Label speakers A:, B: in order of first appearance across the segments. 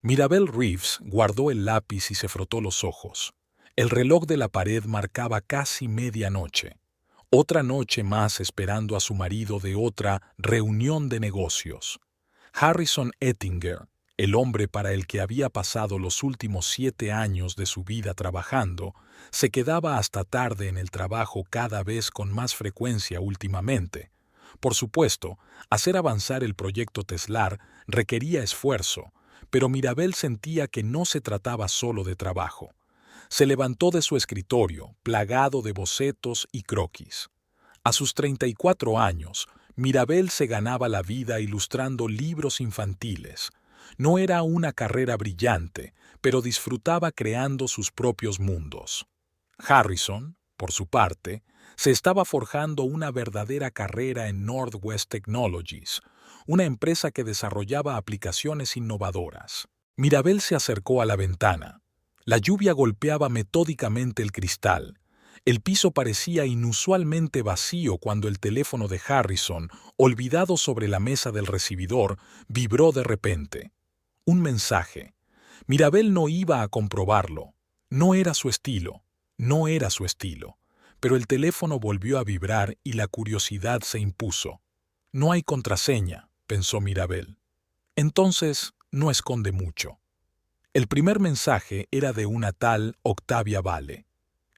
A: Mirabel Reeves guardó el lápiz y se frotó los ojos. El reloj de la pared marcaba casi medianoche. Otra noche más esperando a su marido de otra reunión de negocios. Harrison Ettinger, el hombre para el que había pasado los últimos 7 años de su vida trabajando, se quedaba hasta tarde en el trabajo cada vez con más frecuencia últimamente. Por supuesto, hacer avanzar el proyecto Teslar requería esfuerzo, pero Mirabel sentía que no se trataba solo de trabajo. Se levantó de su escritorio, plagado de bocetos y croquis. A sus 34 años, Mirabel se ganaba la vida ilustrando libros infantiles. No era una carrera brillante, pero disfrutaba creando sus propios mundos. Harrison, por su parte, se estaba forjando una verdadera carrera en Northwest Technologies, una empresa que desarrollaba aplicaciones innovadoras. Mirabel se acercó a la ventana. La lluvia golpeaba metódicamente el cristal. El piso parecía inusualmente vacío cuando el teléfono de Harrison, olvidado sobre la mesa del recibidor, vibró de repente. Un mensaje. Mirabel no iba a comprobarlo. No era su estilo. No era su estilo. Pero el teléfono volvió a vibrar y la curiosidad se impuso. No hay contraseña, pensó Mirabel. Entonces, no esconde mucho. El primer mensaje era de una tal Octavia Vale.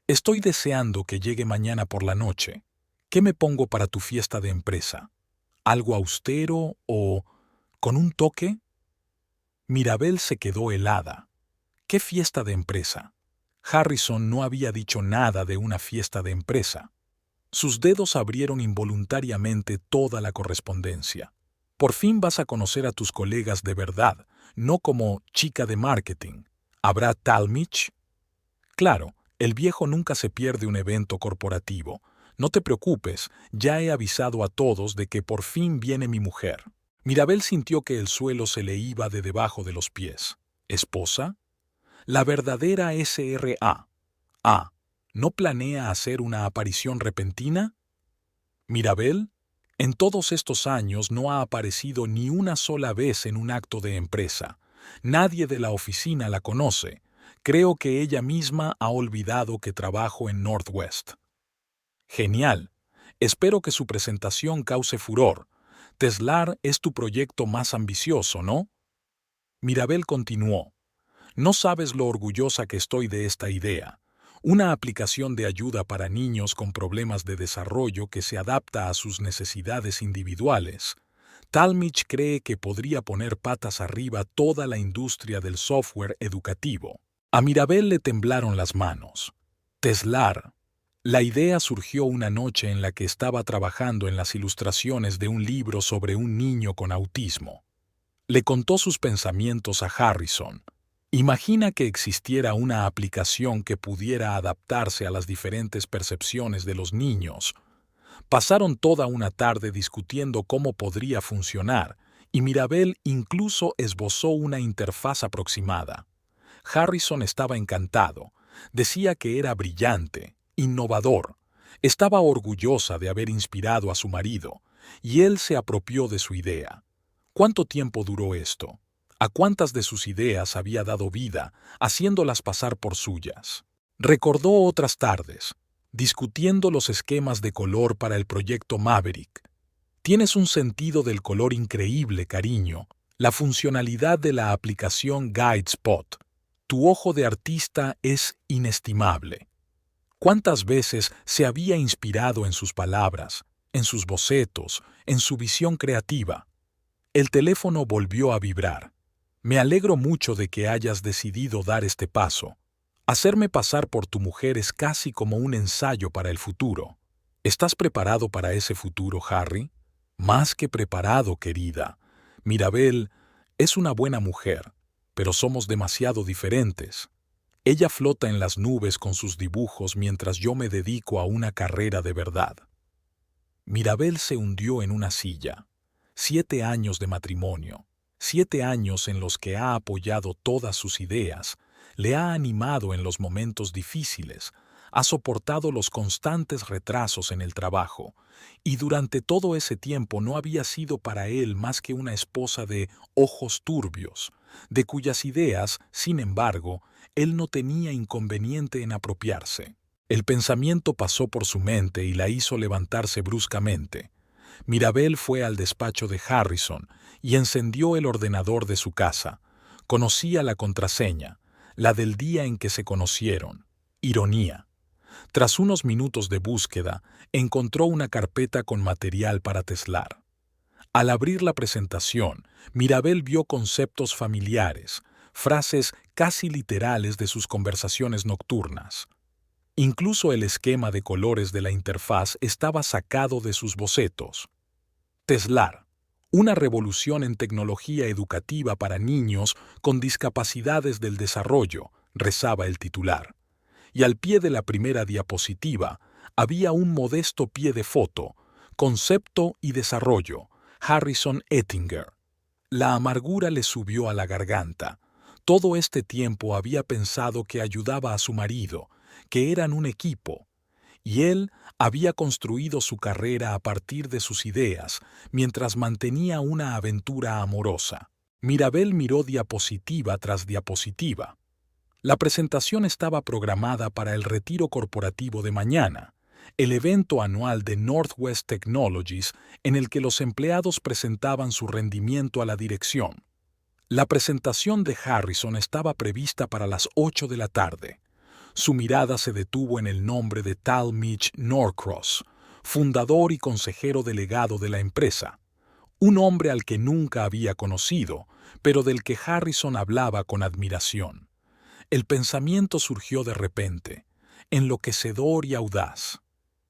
A: Estoy deseando que llegue mañana por la noche. ¿Qué me pongo para tu fiesta de empresa? ¿Algo austero o con un toque? Mirabel se quedó helada. ¿Qué fiesta de empresa? Harrison no había dicho nada de una fiesta de empresa. Sus dedos abrieron involuntariamente toda la correspondencia. Por fin vas a conocer a tus colegas de verdad, no como chica de marketing. ¿Habrá Talmich? Claro, el viejo nunca se pierde un evento corporativo. No te preocupes, ya he avisado a todos de que por fin viene mi mujer. Mirabel sintió que el suelo se le iba de debajo de los pies. ¿Esposa? La verdadera SRA. Ah, ¿no planea hacer una aparición repentina? Mirabel, en todos estos años no ha aparecido ni una sola vez en un acto de empresa. Nadie de la oficina la conoce. Creo que ella misma ha olvidado que trabajo en Northwest. Genial. Espero que su presentación cause furor. Teslar es tu proyecto más ambicioso, ¿no? Mirabel continuó. No sabes lo orgullosa que estoy de esta idea. Una aplicación de ayuda para niños con problemas de desarrollo que se adapta a sus necesidades individuales. Talmich cree que podría poner patas arriba toda la industria del software educativo. A Mirabel le temblaron las manos. Teslar. La idea surgió una noche en la que estaba trabajando en las ilustraciones de un libro sobre un niño con autismo. Le contó sus pensamientos a Harrison. Imagina que existiera una aplicación que pudiera adaptarse a las diferentes percepciones de los niños. Pasaron toda una tarde discutiendo cómo podría funcionar, y Mirabel incluso esbozó una interfaz aproximada. Harrison estaba encantado. Decía que era brillante, innovador. Estaba orgullosa de haber inspirado a su marido, y él se apropió de su idea. ¿Cuánto tiempo duró esto? ¿A cuántas de sus ideas había dado vida, haciéndolas pasar por suyas? Recordó otras tardes, discutiendo los esquemas de color para el proyecto Maverick. Tienes un sentido del color increíble, cariño. La funcionalidad de la aplicación GuideSpot. Tu ojo de artista es inestimable. ¿Cuántas veces se había inspirado en sus palabras, en sus bocetos, en su visión creativa? El teléfono volvió a vibrar. Me alegro mucho de que hayas decidido dar este paso. Hacerme pasar por tu mujer es casi como un ensayo para el futuro. ¿Estás preparado para ese futuro, Harry? Más que preparado, querida. Mirabel es una buena mujer, pero somos demasiado diferentes. Ella flota en las nubes con sus dibujos mientras yo me dedico a una carrera de verdad. Mirabel se hundió en una silla. 7 años de matrimonio, 7 años en los que ha apoyado todas sus ideas, le ha animado en los momentos difíciles, ha soportado los constantes retrasos en el trabajo, y durante todo ese tiempo no había sido para él más que una esposa de ojos turbios, de cuyas ideas, sin embargo, él no tenía inconveniente en apropiarse. El pensamiento pasó por su mente y la hizo levantarse bruscamente. Mirabel fue al despacho de Harrison y encendió el ordenador de su casa. Conocía la contraseña, la del día en que se conocieron. Ironía. Tras unos minutos de búsqueda, encontró una carpeta con material para teslar. Al abrir la presentación, Mirabel vio conceptos familiares, frases casi literales de sus conversaciones nocturnas. Incluso el esquema de colores de la interfaz estaba sacado de sus bocetos. Teslar, una revolución en tecnología educativa para niños con discapacidades del desarrollo, rezaba el titular. Y al pie de la primera diapositiva había un modesto pie de foto, concepto y desarrollo, Harrison Ettinger. La amargura le subió a la garganta. Todo este tiempo había pensado que ayudaba a su marido, que eran un equipo, y él había construido su carrera a partir de sus ideas, mientras mantenía una aventura amorosa. Mirabel miró diapositiva tras diapositiva. La presentación estaba programada para el retiro corporativo de mañana, el evento anual de Northwest Technologies en el que los empleados presentaban su rendimiento a la dirección. La presentación de Harrison estaba prevista para las 8 de la tarde. Su mirada se detuvo en el nombre de Talmadge Norcross, fundador y consejero delegado de la empresa, un hombre al que nunca había conocido, pero del que Harrison hablaba con admiración. El pensamiento surgió de repente, enloquecedor y audaz.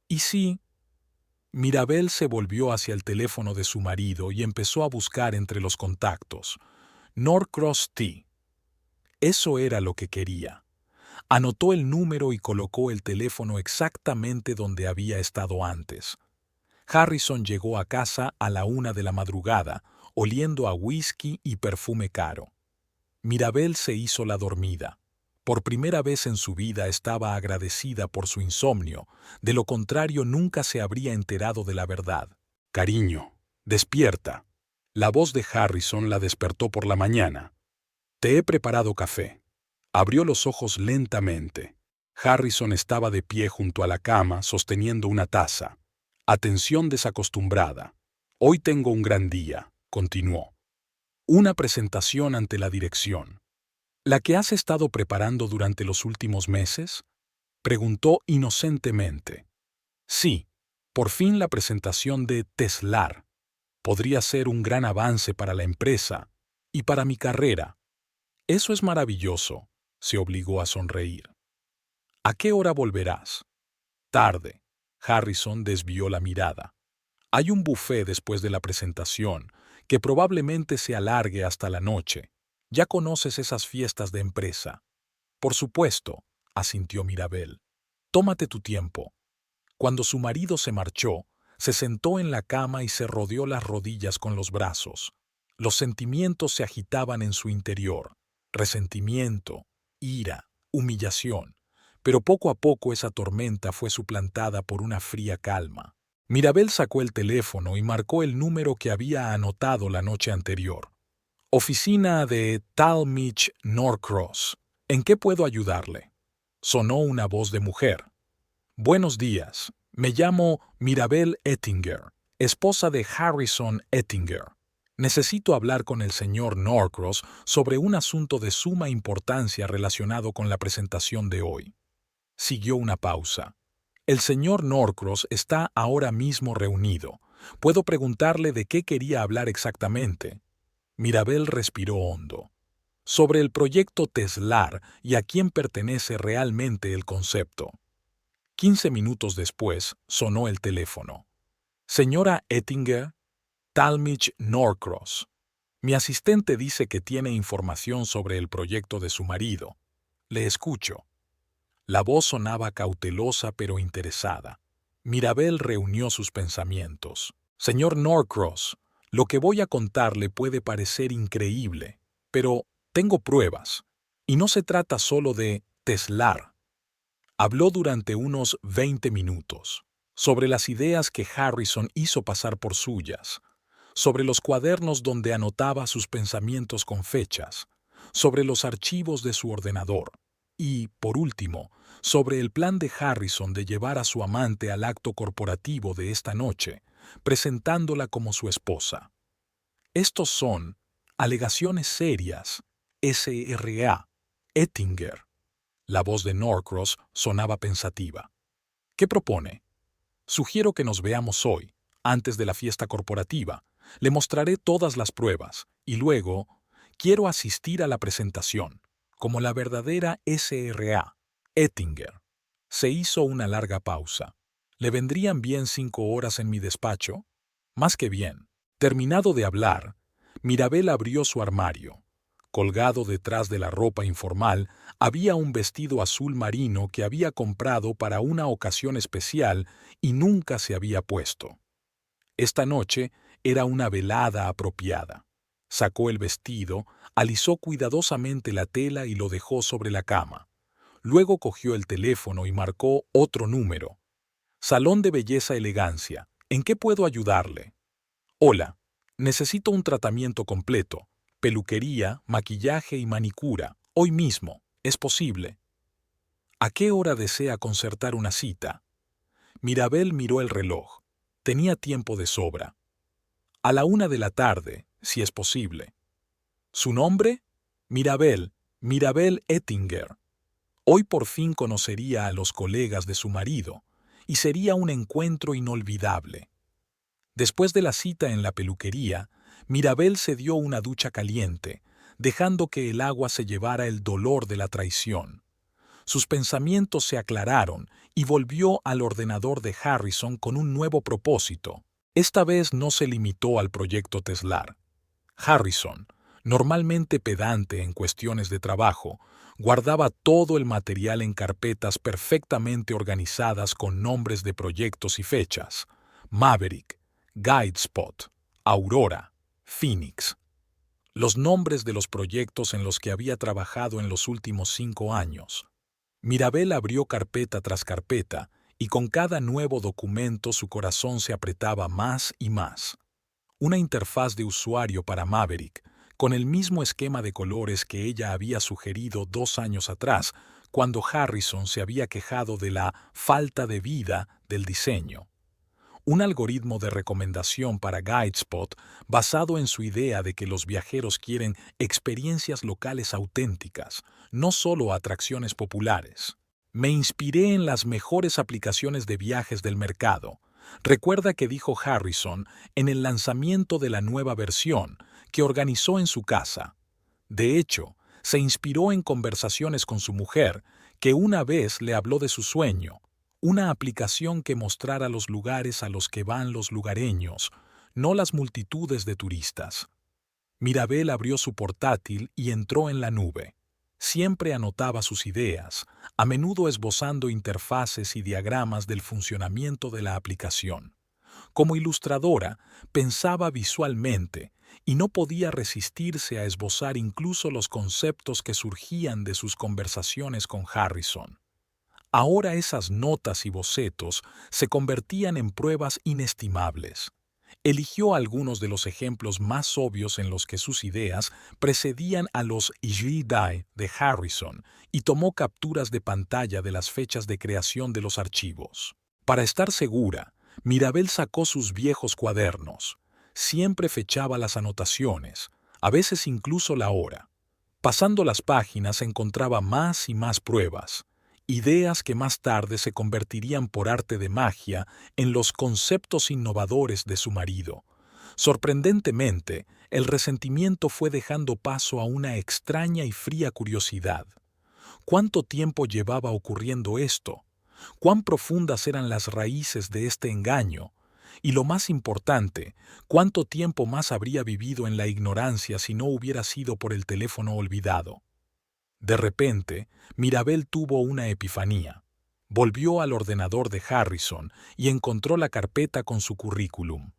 A: ¿Y sí? Mirabel se volvió hacia el teléfono de su marido y empezó a buscar entre los contactos. Norcross T. Eso era lo que quería. Anotó el número y colocó el teléfono exactamente donde había estado antes. Harrison llegó a casa a la 1 de la madrugada, oliendo a whisky y perfume caro. Mirabel se hizo la dormida. Por primera vez en su vida estaba agradecida por su insomnio, de lo contrario nunca se habría enterado de la verdad. «Cariño, despierta». La voz de Harrison la despertó por la mañana. «Te he preparado café». Abrió los ojos lentamente. Harrison estaba de pie junto a la cama, sosteniendo una taza. Atención desacostumbrada. «Hoy tengo un gran día», continuó. «Una presentación ante la dirección». «¿La que has estado preparando durante los últimos meses?», preguntó inocentemente. «Sí, por fin la presentación de Teslar. Podría ser un gran avance para la empresa y para mi carrera». «Eso es maravilloso», se obligó a sonreír. «¿A qué hora volverás?» «Tarde». Harrison desvió la mirada. «Hay un buffet después de la presentación, que probablemente se alargue hasta la noche. Ya conoces esas fiestas de empresa». «Por supuesto», asintió Mirabel. «Tómate tu tiempo». Cuando su marido se marchó, se sentó en la cama y se rodeó las rodillas con los brazos. Los sentimientos se agitaban en su interior. Resentimiento, ira, humillación. Pero poco a poco esa tormenta fue suplantada por una fría calma. Mirabel sacó el teléfono y marcó el número que había anotado la noche anterior. «Oficina de Talmadge Norcross. ¿En qué puedo ayudarle?», sonó una voz de mujer. «Buenos días. Me llamo Mirabel Ettinger, esposa de Harrison Ettinger. Necesito hablar con el señor Norcross sobre un asunto de suma importancia relacionado con la presentación de hoy». Siguió una pausa. «El señor Norcross está ahora mismo reunido. ¿Puedo preguntarle de qué quería hablar exactamente?». Mirabel respiró hondo. «Sobre el proyecto Teslar y a quién pertenece realmente el concepto». 15 minutos después sonó el teléfono. «Señora Ettinger, Talmadge Norcross. Mi asistente dice que tiene información sobre el proyecto de su marido. Le escucho». La voz sonaba cautelosa pero interesada. Mirabel reunió sus pensamientos. «Señor Norcross, lo que voy a contarle puede parecer increíble, pero tengo pruebas. Y no se trata solo de Teslar». Habló durante unos 20 minutos, sobre las ideas que Harrison hizo pasar por suyas, sobre los cuadernos donde anotaba sus pensamientos con fechas, sobre los archivos de su ordenador y, por último, sobre el plan de Harrison de llevar a su amante al acto corporativo de esta noche, presentándola como su esposa. Estos son alegaciones serias. S.R.A. Ettinger. La voz de Norcross sonaba pensativa. ¿Qué propone? Sugiero que nos veamos hoy, antes de la fiesta corporativa. Le mostraré todas las pruebas y luego quiero asistir a la presentación, como la verdadera S.R.A. Ettinger. Se hizo una larga pausa. ¿Le vendrían bien 5 horas en mi despacho? Más que bien. Terminado de hablar, Mirabel abrió su armario. Colgado detrás de la ropa informal había un vestido azul marino que había comprado para una ocasión especial y nunca se había puesto. Esta noche era una velada apropiada. Sacó el vestido, alisó cuidadosamente la tela y lo dejó sobre la cama. Luego cogió el teléfono y marcó otro número. Salón de Belleza Elegancia. ¿En qué puedo ayudarle? Hola, necesito un tratamiento completo. Peluquería, maquillaje y manicura. Hoy mismo. ¿Es posible? ¿A qué hora desea concertar una cita? Mirabel miró el reloj. Tenía tiempo de sobra. A la 1 de la tarde, si es posible. ¿Su nombre? Mirabel Ettinger. Hoy por fin conocería a los colegas de su marido, y sería un encuentro inolvidable. Después de la cita en la peluquería, Mirabel se dio una ducha caliente, dejando que el agua se llevara el dolor de la traición. Sus pensamientos se aclararon y volvió al ordenador de Harrison con un nuevo propósito. Esta vez no se limitó al proyecto Teslar. Harrison, normalmente pedante en cuestiones de trabajo, guardaba todo el material en carpetas perfectamente organizadas con nombres de proyectos y fechas. Maverick, Guidespot, Aurora, Phoenix. Los nombres de los proyectos en los que había trabajado en los últimos 5 años. Mirabel abrió carpeta tras carpeta y con cada nuevo documento su corazón se apretaba más y más. Una interfaz de usuario para Maverick, con el mismo esquema de colores que ella había sugerido 2 años atrás, cuando Harrison se había quejado de la falta de vida del diseño. Un algoritmo de recomendación para Guidespot basado en su idea de que los viajeros quieren experiencias locales auténticas, no solo atracciones populares. Me inspiré en las mejores aplicaciones de viajes del mercado. Recuerda que dijo Harrison en el lanzamiento de la nueva versión que organizó en su casa. De hecho, se inspiró en conversaciones con su mujer, que una vez le habló de su sueño, una aplicación que mostrara los lugares a los que van los lugareños, no las multitudes de turistas. Mirabel abrió su portátil y entró en la nube. Siempre anotaba sus ideas, a menudo esbozando interfaces y diagramas del funcionamiento de la aplicación. Como ilustradora, pensaba visualmente y no podía resistirse a esbozar incluso los conceptos que surgían de sus conversaciones con Harrison. Ahora esas notas y bocetos se convertían en pruebas inestimables. Eligió algunos de los ejemplos más obvios en los que sus ideas precedían a los Isekai de Harrison y tomó capturas de pantalla de las fechas de creación de los archivos. Para estar segura, Mirabel sacó sus viejos cuadernos. Siempre fechaba las anotaciones, a veces incluso la hora. Pasando las páginas encontraba más y más pruebas. Ideas que más tarde se convertirían por arte de magia en los conceptos innovadores de su marido. Sorprendentemente, el resentimiento fue dejando paso a una extraña y fría curiosidad. ¿Cuánto tiempo llevaba ocurriendo esto? ¿Cuán profundas eran las raíces de este engaño? Y lo más importante, ¿cuánto tiempo más habría vivido en la ignorancia si no hubiera sido por el teléfono olvidado? De repente, Mirabel tuvo una epifanía. Volvió al ordenador de Harrison y encontró la carpeta con su currículum.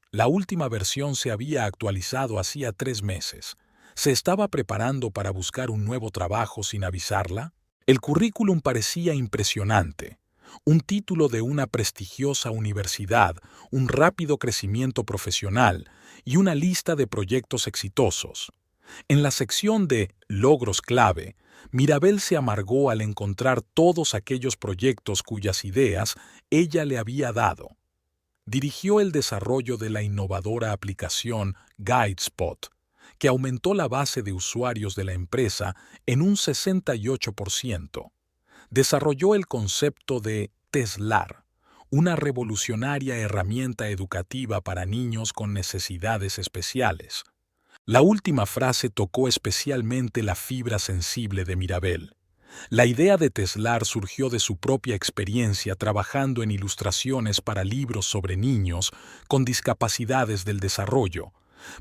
A: La última versión se había actualizado hacía 3 meses. ¿Se estaba preparando para buscar un nuevo trabajo sin avisarla? El currículum parecía impresionante. Un título de una prestigiosa universidad, un rápido crecimiento profesional y una lista de proyectos exitosos. En la sección de logros clave, Mirabel se amargó al encontrar todos aquellos proyectos cuyas ideas ella le había dado. Dirigió el desarrollo de la innovadora aplicación GuideSpot, que aumentó la base de usuarios de la empresa en un 68%. Desarrolló el concepto de Teslar, una revolucionaria herramienta educativa para niños con necesidades especiales. La última frase tocó especialmente la fibra sensible de Mirabel. La idea de Teslar surgió de su propia experiencia trabajando en ilustraciones para libros sobre niños con discapacidades del desarrollo.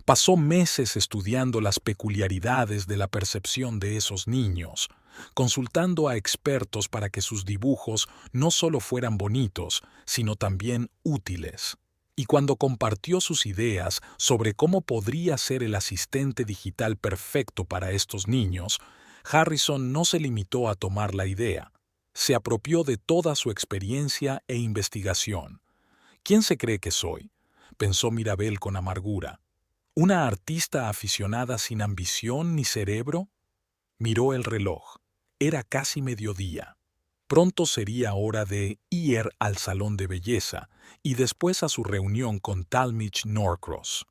A: Pasó meses estudiando las peculiaridades de la percepción de esos niños, consultando a expertos para que sus dibujos no solo fueran bonitos, sino también útiles. Y cuando compartió sus ideas sobre cómo podría ser el asistente digital perfecto para estos niños, Harrison no se limitó a tomar la idea. Se apropió de toda su experiencia e investigación. ¿Quién se cree que soy?, pensó Mirabel con amargura. ¿Una artista aficionada sin ambición ni cerebro? Miró el reloj. Era casi mediodía. Pronto sería hora de ir al salón de belleza y después a su reunión con Talmadge Norcross.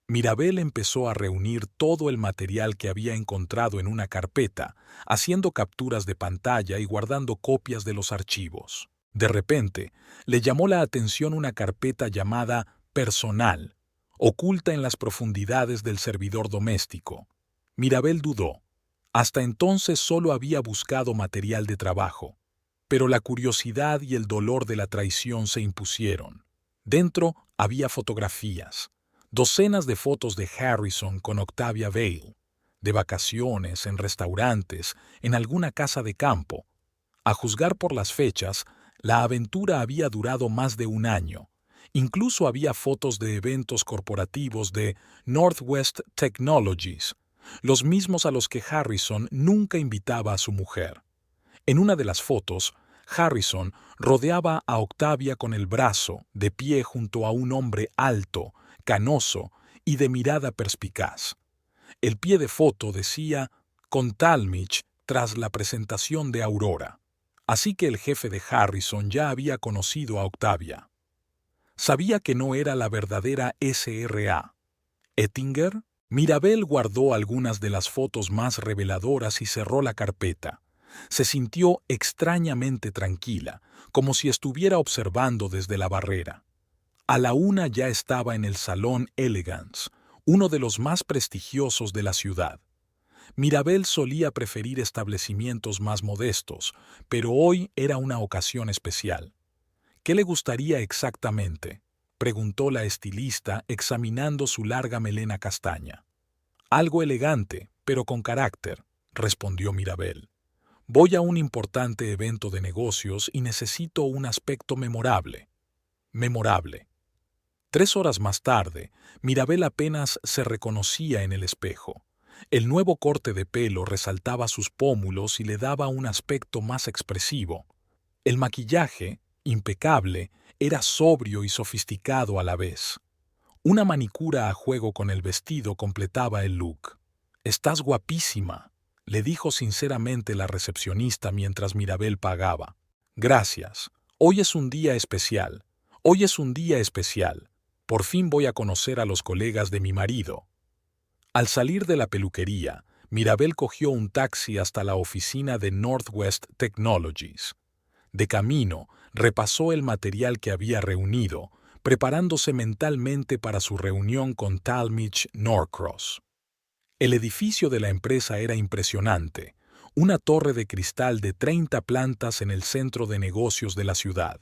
A: Mirabel empezó a reunir todo el material que había encontrado en una carpeta, haciendo capturas de pantalla y guardando copias de los archivos. De repente, le llamó la atención una carpeta llamada Personal, oculta en las profundidades del servidor doméstico. Mirabel dudó. Hasta entonces solo había buscado material de trabajo, pero la curiosidad y el dolor de la traición se impusieron. Dentro había fotografías. Docenas de fotos de Harrison con Octavia Vale, de vacaciones, en restaurantes, en alguna casa de campo. A juzgar por las fechas, la aventura había durado más de un año. Incluso había fotos de eventos corporativos de Northwest Technologies, los mismos a los que Harrison nunca invitaba a su mujer. En una de las fotos, Harrison rodeaba a Octavia con el brazo, de pie junto a un hombre alto, canoso y de mirada perspicaz. El pie de foto decía con Talmadge tras la presentación de Aurora. Así que el jefe de Harrison ya había conocido a Octavia. Sabía que no era la verdadera SRA. ¿Ettinger? Mirabel guardó algunas de las fotos más reveladoras y cerró la carpeta. Se sintió extrañamente tranquila, como si estuviera observando desde la barrera. A la una ya estaba en el Salón Elegance, uno de los más prestigiosos de la ciudad. Mirabel solía preferir establecimientos más modestos, pero hoy era una ocasión especial. ¿Qué le gustaría exactamente?, preguntó la estilista examinando su larga melena castaña. Algo elegante, pero con carácter, respondió Mirabel. Voy a un importante evento de negocios y necesito un aspecto memorable. Memorable. 3 horas más tarde, Mirabel apenas se reconocía en el espejo. El nuevo corte de pelo resaltaba sus pómulos y le daba un aspecto más expresivo. El maquillaje, impecable, era sobrio y sofisticado a la vez. Una manicura a juego con el vestido completaba el look. «Estás guapísima», le dijo sinceramente la recepcionista mientras Mirabel pagaba. «Gracias. Hoy es un día especial. Hoy es un día especial. Por fin voy a conocer a los colegas de mi marido». Al salir de la peluquería, Mirabel cogió un taxi hasta la oficina de Northwest Technologies. De camino, repasó el material que había reunido, preparándose mentalmente para su reunión con Talmadge Norcross. El edificio de la empresa era impresionante, una torre de cristal de 30 plantas en el centro de negocios de la ciudad.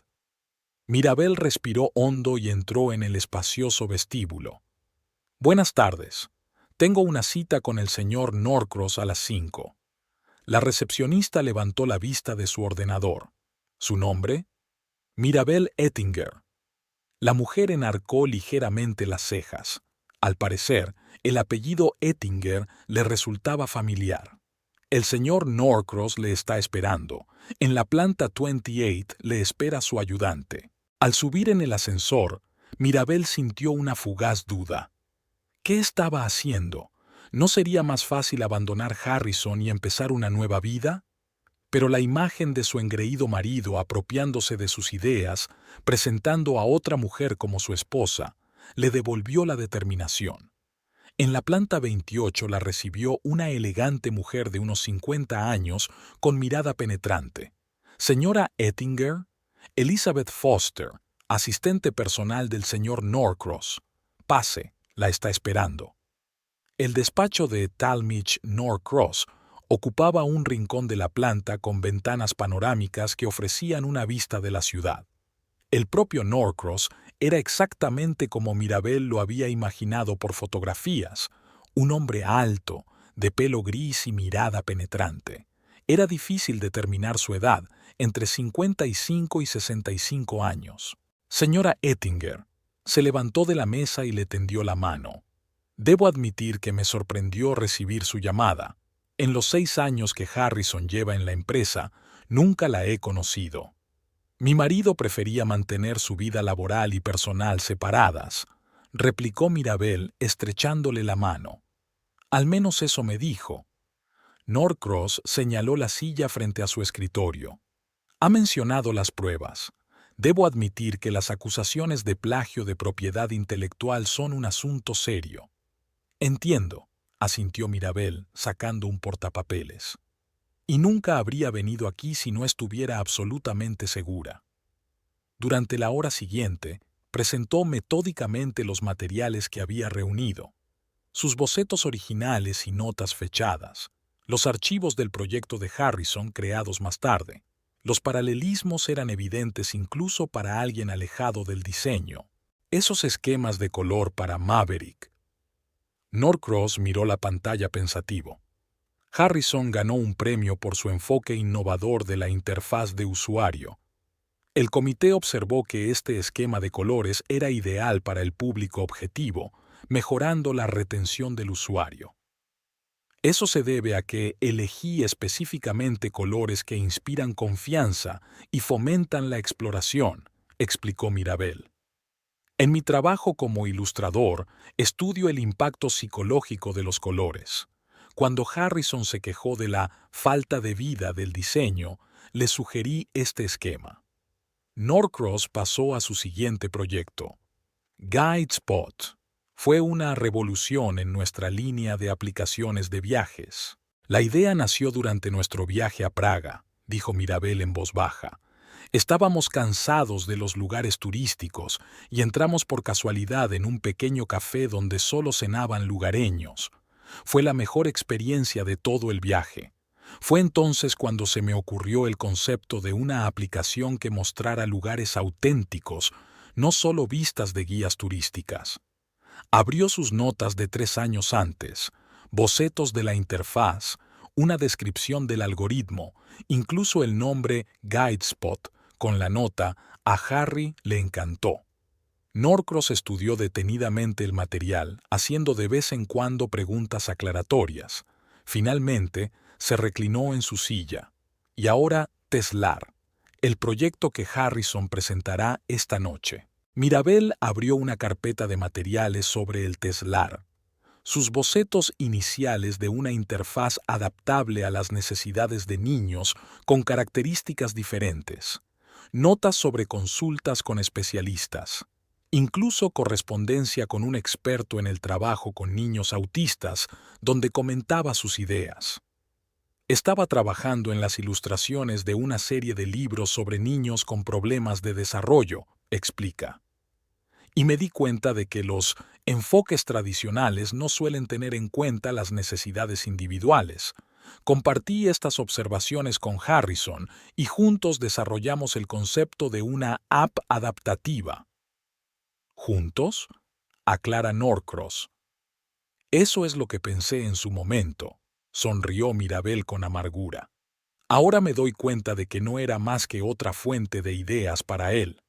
A: Mirabel respiró hondo y entró en el espacioso vestíbulo. «Buenas tardes. Tengo una cita con el señor Norcross a las 5». La recepcionista levantó la vista de su ordenador. ¿Su nombre? Mirabel Ettinger. La mujer enarcó ligeramente las cejas. Al parecer, el apellido Ettinger le resultaba familiar. El señor Norcross le está esperando. En la planta 28 le espera su ayudante. Al subir en el ascensor, Mirabel sintió una fugaz duda. ¿Qué estaba haciendo? ¿No sería más fácil abandonar Harrison y empezar una nueva vida? Pero la imagen de su engreído marido apropiándose de sus ideas, presentando a otra mujer como su esposa, le devolvió la determinación. En la planta 28 la recibió una elegante mujer de unos 50 años con mirada penetrante. Señora Ettinger, Elizabeth Foster, asistente personal del señor Norcross. Pase, la está esperando. El despacho de Talmadge Norcross ocupaba un rincón de la planta con ventanas panorámicas que ofrecían una vista de la ciudad. El propio Norcross era exactamente como Mirabel lo había imaginado por fotografías, un hombre alto, de pelo gris y mirada penetrante. Era difícil determinar su edad, entre 55 y 65 años. Señora Ettinger, se levantó de la mesa y le tendió la mano. Debo admitir que me sorprendió recibir su llamada. En los 6 años que Harrison lleva en la empresa, nunca la he conocido. Mi marido prefería mantener su vida laboral y personal separadas, replicó Mirabel estrechándole la mano. Al menos eso me dijo. Norcross señaló la silla frente a su escritorio. Ha mencionado las pruebas. Debo admitir que las acusaciones de plagio de propiedad intelectual son un asunto serio. Entiendo, asintió Mirabel, sacando un portapapeles. Y nunca habría venido aquí si no estuviera absolutamente segura. Durante la hora siguiente, presentó metódicamente los materiales que había reunido, sus bocetos originales y notas fechadas, los archivos del proyecto de Harrison creados más tarde. Los paralelismos eran evidentes incluso para alguien alejado del diseño. Esos esquemas de color para Maverick. Norcross miró la pantalla pensativo. Harrison ganó un premio por su enfoque innovador de la interfaz de usuario. El comité observó que este esquema de colores era ideal para el público objetivo, mejorando la retención del usuario. Eso se debe a que elegí específicamente colores que inspiran confianza y fomentan la exploración, explicó Mirabel. En mi trabajo como ilustrador, estudio el impacto psicológico de los colores. Cuando Harrison se quejó de la falta de vida del diseño, le sugerí este esquema. Norcross pasó a su siguiente proyecto. GuideSpot. Fue una revolución en nuestra línea de aplicaciones de viajes. La idea nació durante nuestro viaje a Praga, dijo Mirabel en voz baja. Estábamos cansados de los lugares turísticos y entramos por casualidad en un pequeño café donde solo cenaban lugareños. Fue la mejor experiencia de todo el viaje. Fue entonces cuando se me ocurrió el concepto de una aplicación que mostrara lugares auténticos, no solo vistas de guías turísticas. Abrió sus notas de 3 años antes, bocetos de la interfaz, una descripción del algoritmo, incluso el nombre GuideSpot, con la nota «A Harry le encantó». Norcross estudió detenidamente el material, haciendo de vez en cuando preguntas aclaratorias. Finalmente, se reclinó en su silla. Y ahora, Teslar, el proyecto que Harrison presentará esta noche. Mirabel abrió una carpeta de materiales sobre el Teslar. Sus bocetos iniciales de una interfaz adaptable a las necesidades de niños con características diferentes. Notas sobre consultas con especialistas. Incluso correspondencia con un experto en el trabajo con niños autistas, donde comentaba sus ideas. Estaba trabajando en las ilustraciones de una serie de libros sobre niños con problemas de desarrollo, explica. Y me di cuenta de que los enfoques tradicionales no suelen tener en cuenta las necesidades individuales. Compartí estas observaciones con Harrison y juntos desarrollamos el concepto de una app adaptativa. ¿Juntos?, aclara Norcross. Eso es lo que pensé en su momento, sonrió Mirabel con amargura. Ahora me doy cuenta de que no era más que otra fuente de ideas para él.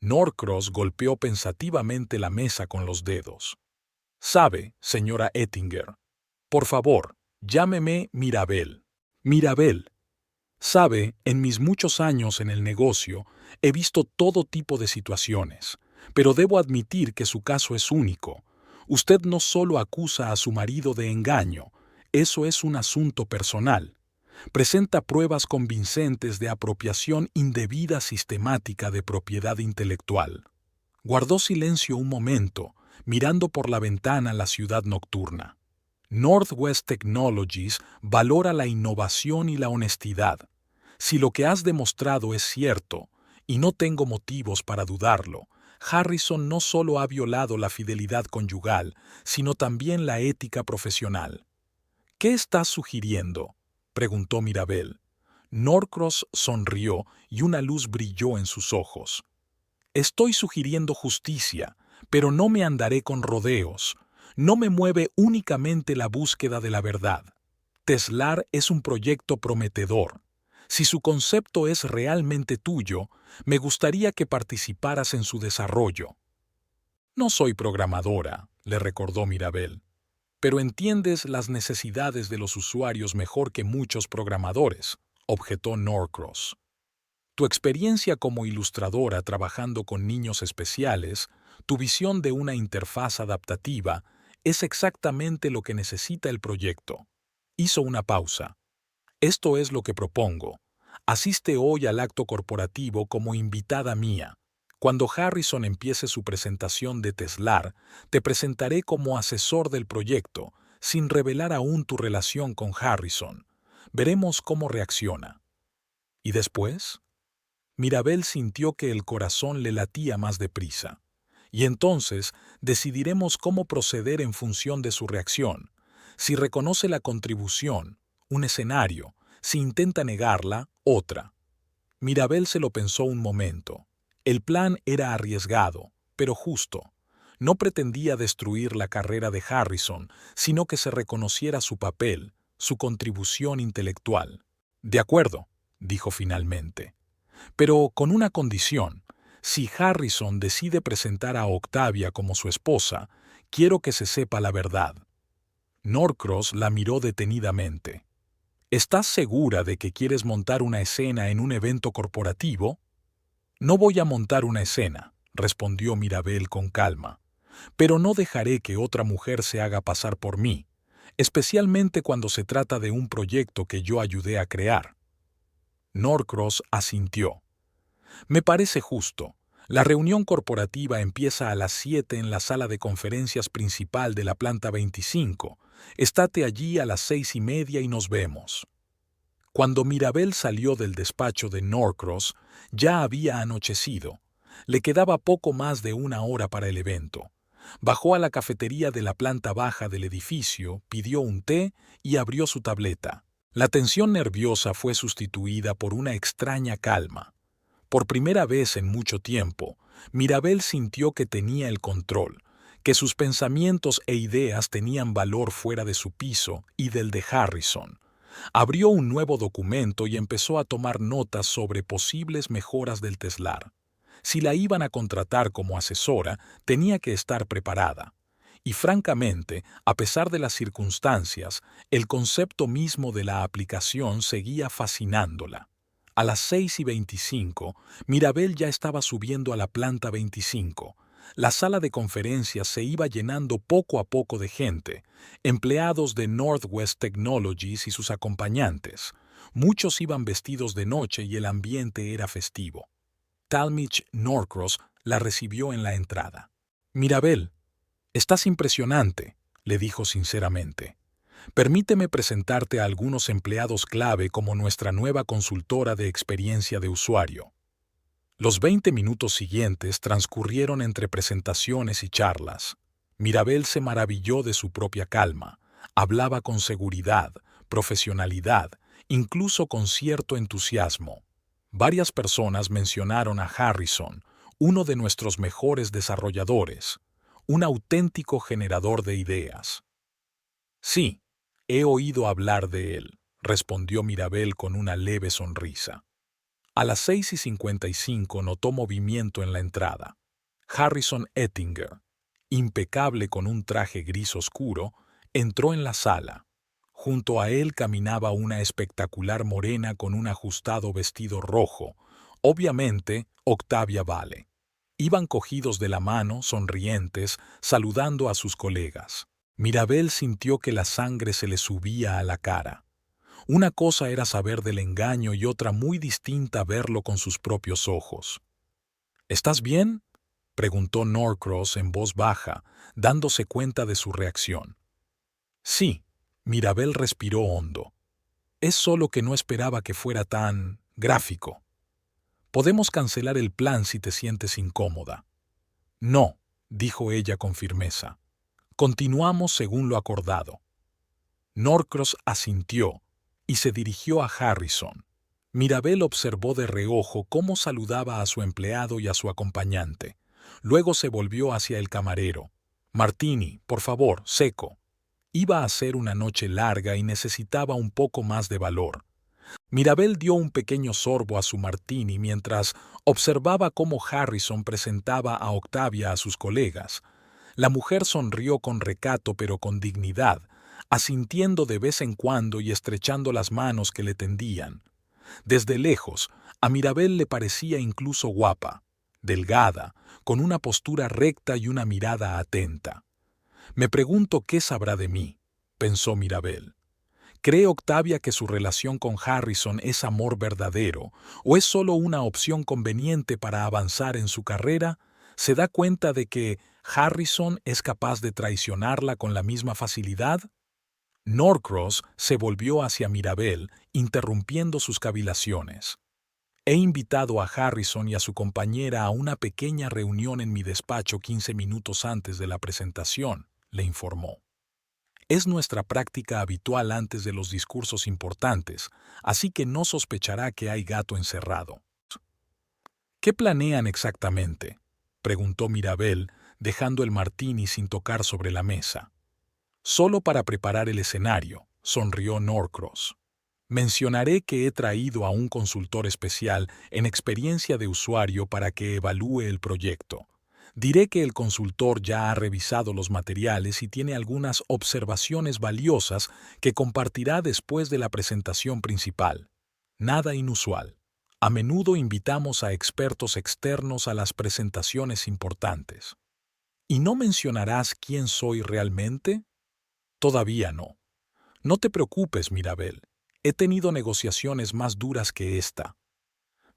A: Norcross golpeó pensativamente la mesa con los dedos. Sabe, señora Ettinger. Por favor, llámeme Mirabel. Mirabel. Sabe, en mis muchos años en el negocio, he visto todo tipo de situaciones, pero debo admitir que su caso es único. Usted no solo acusa a su marido de engaño, eso es un asunto personal. Presenta pruebas convincentes de apropiación indebida sistemática de propiedad intelectual. Guardó silencio un momento, mirando por la ventana la ciudad nocturna. Northwest Technologies valora la innovación y la honestidad. Si lo que has demostrado es cierto, y no tengo motivos para dudarlo, Harrison no solo ha violado la fidelidad conyugal, sino también la ética profesional. ¿Qué estás sugiriendo?, preguntó Mirabel. Norcross sonrió y una luz brilló en sus ojos. Estoy sugiriendo justicia, pero no me andaré con rodeos. No me mueve únicamente la búsqueda de la verdad. Teslar es un proyecto prometedor. Si su concepto es realmente tuyo, me gustaría que participaras en su desarrollo. No soy programadora, le recordó Mirabel, pero entiendes las necesidades de los usuarios mejor que muchos programadores, objetó Norcross. Tu experiencia como ilustradora trabajando con niños especiales, tu visión de una interfaz adaptativa, es exactamente lo que necesita el proyecto. Hizo una pausa. Esto es lo que propongo. Asiste hoy al acto corporativo como invitada mía. Cuando Harrison empiece su presentación de Teslar, te presentaré como asesor del proyecto, sin revelar aún tu relación con Harrison. Veremos cómo reacciona. ¿Y después? Mirabel sintió que el corazón le latía más deprisa. Y entonces decidiremos cómo proceder en función de su reacción. Si reconoce la contribución, un escenario; si intenta negarla, otra. Mirabel se lo pensó un momento. El plan era arriesgado, pero justo. No pretendía destruir la carrera de Harrison, sino que se reconociera su papel, su contribución intelectual. De acuerdo, dijo finalmente. Pero con una condición. Si Harrison decide presentar a Octavia como su esposa, quiero que se sepa la verdad. Norcross la miró detenidamente. ¿Estás segura de que quieres montar una escena en un evento corporativo? No voy a montar una escena, respondió Mirabel con calma, pero no dejaré que otra mujer se haga pasar por mí, especialmente cuando se trata de un proyecto que yo ayudé a crear. Norcross asintió. Me parece justo. La reunión corporativa empieza a las 7 en la sala de conferencias principal de la planta 25. Estate allí a las 6:30 y nos vemos. Cuando Mirabel salió del despacho de Norcross, ya había anochecido. Le quedaba poco más de una hora para el evento. Bajó a la cafetería de la planta baja del edificio, pidió un té y abrió su tableta. La tensión nerviosa fue sustituida por una extraña calma. Por primera vez en mucho tiempo, Mirabel sintió que tenía el control, que sus pensamientos e ideas tenían valor fuera de su piso y del de Harrison. Abrió un nuevo documento y empezó a tomar notas sobre posibles mejoras del Teslar. Si la iban a contratar como asesora, tenía que estar preparada. Y francamente, a pesar de las circunstancias, el concepto mismo de la aplicación seguía fascinándola. A las 6:25, Mirabel ya estaba subiendo a la planta 25. La sala de conferencias se iba llenando poco a poco de gente, empleados de Northwest Technologies y sus acompañantes. Muchos iban vestidos de noche y el ambiente era festivo. Talmadge Norcross la recibió en la entrada. «Mirabel, estás impresionante», le dijo sinceramente. «Permíteme presentarte a algunos empleados clave como nuestra nueva consultora de experiencia de usuario». Los 20 minutos siguientes transcurrieron entre presentaciones y charlas. Mirabel se maravilló de su propia calma. Hablaba con seguridad, profesionalidad, incluso con cierto entusiasmo. Varias personas mencionaron a Harrison, uno de nuestros mejores desarrolladores, un auténtico generador de ideas. «Sí, he oído hablar de él», respondió Mirabel con una leve sonrisa. A las 6:55 notó movimiento en la entrada. Harrison Ettinger, impecable con un traje gris oscuro, entró en la sala. Junto a él caminaba una espectacular morena con un ajustado vestido rojo, obviamente Octavia Vale. Iban cogidos de la mano, sonrientes, saludando a sus colegas. Mirabel sintió que la sangre se le subía a la cara. Una cosa era saber del engaño y otra muy distinta verlo con sus propios ojos. ¿Estás bien?, preguntó Norcross en voz baja, dándose cuenta de su reacción. Sí, Mirabel respiró hondo. Es solo que no esperaba que fuera tan gráfico. Podemos cancelar el plan si te sientes incómoda. No, dijo ella con firmeza. Continuamos según lo acordado. Norcross asintió y se dirigió a Harrison. Mirabel observó de reojo cómo saludaba a su empleado y a su acompañante. Luego se volvió hacia el camarero. Martini, por favor, seco. Iba a ser una noche larga y necesitaba un poco más de valor. Mirabel dio un pequeño sorbo a su martini mientras observaba cómo Harrison presentaba a Octavia a sus colegas. La mujer sonrió con recato pero con dignidad, asintiendo de vez en cuando y estrechando las manos que le tendían. Desde lejos, a Mirabel le parecía incluso guapa, delgada, con una postura recta y una mirada atenta. Me pregunto qué sabrá de mí, pensó Mirabel. ¿Cree Octavia que su relación con Harrison es amor verdadero o es solo una opción conveniente para avanzar en su carrera? ¿Se da cuenta de que Harrison es capaz de traicionarla con la misma facilidad? Norcross se volvió hacia Mirabel, interrumpiendo sus cavilaciones. He invitado a Harrison y a su compañera a una pequeña reunión en mi despacho 15 minutos antes de la presentación, le informó. Es nuestra práctica habitual antes de los discursos importantes, así que no sospechará que hay gato encerrado. ¿Qué planean exactamente?, preguntó Mirabel, dejando el martini sin tocar sobre la mesa. Solo para preparar el escenario, sonrió Norcross. Mencionaré que he traído a un consultor especial en experiencia de usuario para que evalúe el proyecto. Diré que el consultor ya ha revisado los materiales y tiene algunas observaciones valiosas que compartirá después de la presentación principal. Nada inusual. A menudo invitamos a expertos externos a las presentaciones importantes. ¿Y no mencionarás quién soy realmente? Todavía no. No te preocupes, Mirabel. He tenido negociaciones más duras que esta.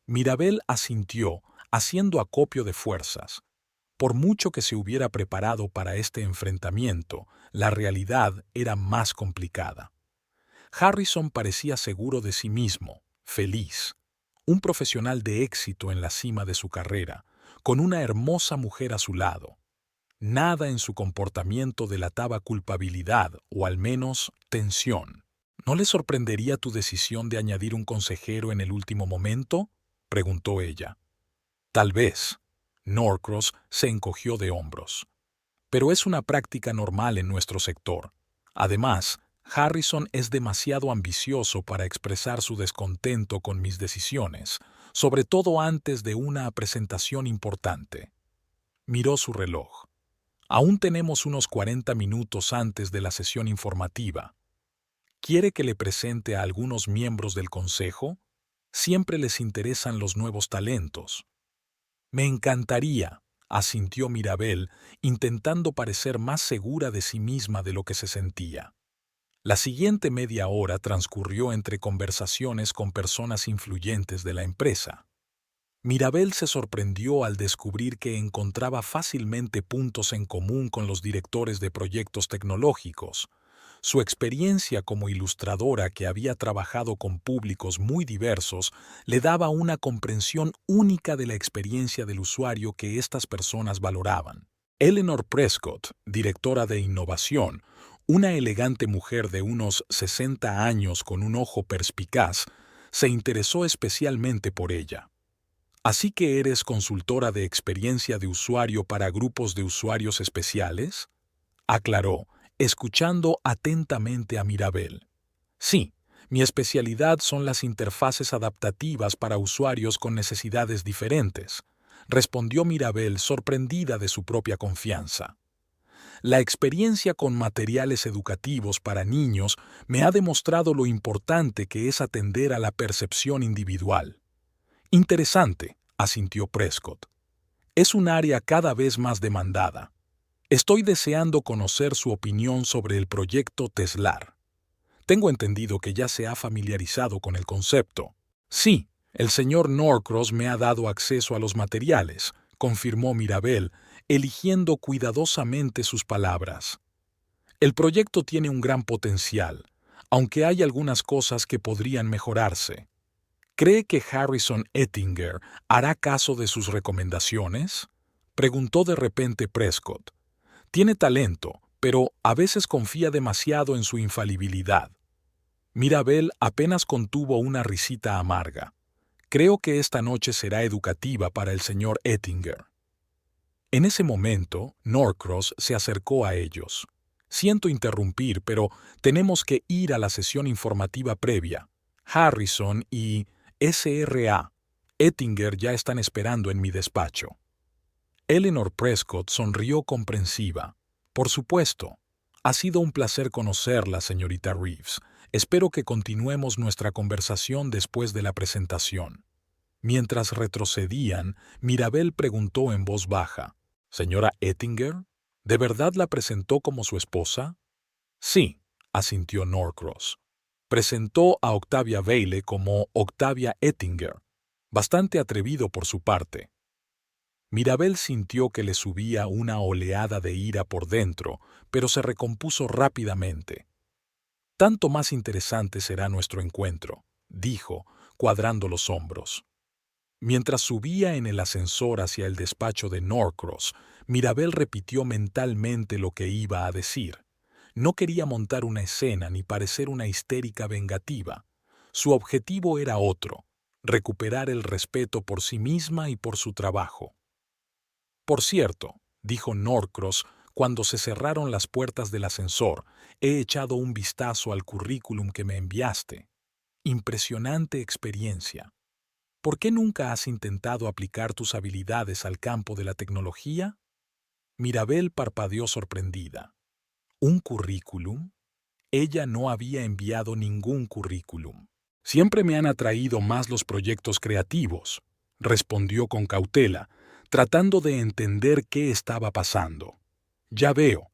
A: Mirabel asintió, haciendo acopio de fuerzas. Por mucho que se hubiera preparado para este enfrentamiento, la realidad era más complicada. Harrison parecía seguro de sí mismo, feliz, un profesional de éxito en la cima de su carrera, con una hermosa mujer a su lado. Nada en su comportamiento delataba culpabilidad o al menos tensión. ¿No le sorprendería tu decisión de añadir un consejero en el último momento?, preguntó ella. Tal vez. Norcross se encogió de hombros. Pero es una práctica normal en nuestro sector. Además, Harrison es demasiado ambicioso para expresar su descontento con mis decisiones, sobre todo antes de una presentación importante. Miró su reloj. Aún tenemos unos 40 minutos antes de la sesión informativa. ¿Quiere que le presente a algunos miembros del consejo? Siempre les interesan los nuevos talentos. Me encantaría, asintió Mirabel, intentando parecer más segura de sí misma de lo que se sentía. La siguiente media hora transcurrió entre conversaciones con personas influyentes de la empresa. Mirabel se sorprendió al descubrir que encontraba fácilmente puntos en común con los directores de proyectos tecnológicos. Su experiencia como ilustradora, que había trabajado con públicos muy diversos, le daba una comprensión única de la experiencia del usuario que estas personas valoraban. Eleanor Prescott, directora de innovación, una elegante mujer de unos 60 años con un ojo perspicaz, se interesó especialmente por ella. ¿Así que eres consultora de experiencia de usuario para grupos de usuarios especiales?, aclaró, escuchando atentamente a Mirabel. Sí, mi especialidad son las interfaces adaptativas para usuarios con necesidades diferentes, respondió Mirabel, sorprendida de su propia confianza. La experiencia con materiales educativos para niños me ha demostrado lo importante que es atender a la percepción individual. Interesante, asintió Prescott. Es un área cada vez más demandada. Estoy deseando conocer su opinión sobre el proyecto Teslar. Tengo entendido que ya se ha familiarizado con el concepto. Sí, el señor Norcross me ha dado acceso a los materiales, confirmó Mirabel, eligiendo cuidadosamente sus palabras. El proyecto tiene un gran potencial, aunque hay algunas cosas que podrían mejorarse. ¿Cree que Harrison Ettinger hará caso de sus recomendaciones? Preguntó de repente Prescott. Tiene talento, pero a veces confía demasiado en su infalibilidad. Mirabel apenas contuvo una risita amarga. Creo que esta noche será educativa para el señor Ettinger. En ese momento, Norcross se acercó a ellos. Siento interrumpir, pero tenemos que ir a la sesión informativa previa. Harrison y SRA. Ettinger ya están esperando en mi despacho. Eleanor Prescott sonrió comprensiva. Por supuesto. Ha sido un placer conocerla, señorita Reeves. Espero que continuemos nuestra conversación después de la presentación. Mientras retrocedían, Mirabel preguntó en voz baja, «¿Señora Ettinger? ¿De verdad la presentó como su esposa?» «Sí», asintió Norcross. Presentó a Octavia Bailey como Octavia Ettinger. Bastante atrevido por su parte. Mirabel sintió que le subía una oleada de ira por dentro, pero se recompuso rápidamente. «Tanto más interesante será nuestro encuentro», dijo, cuadrando los hombros. Mientras subía en el ascensor hacia el despacho de Norcross, Mirabel repitió mentalmente lo que iba a decir. No quería montar una escena ni parecer una histérica vengativa. Su objetivo era otro, recuperar el respeto por sí misma y por su trabajo. «Por cierto», dijo Norcross cuando se cerraron las puertas del ascensor, «he echado un vistazo al currículum que me enviaste. Impresionante experiencia. ¿Por qué nunca has intentado aplicar tus habilidades al campo de la tecnología?» Mirabel parpadeó sorprendida. ¿Un currículum? Ella no había enviado ningún currículum. «Siempre me han atraído más los proyectos creativos», respondió con cautela, tratando de entender qué estaba pasando. «Ya veo,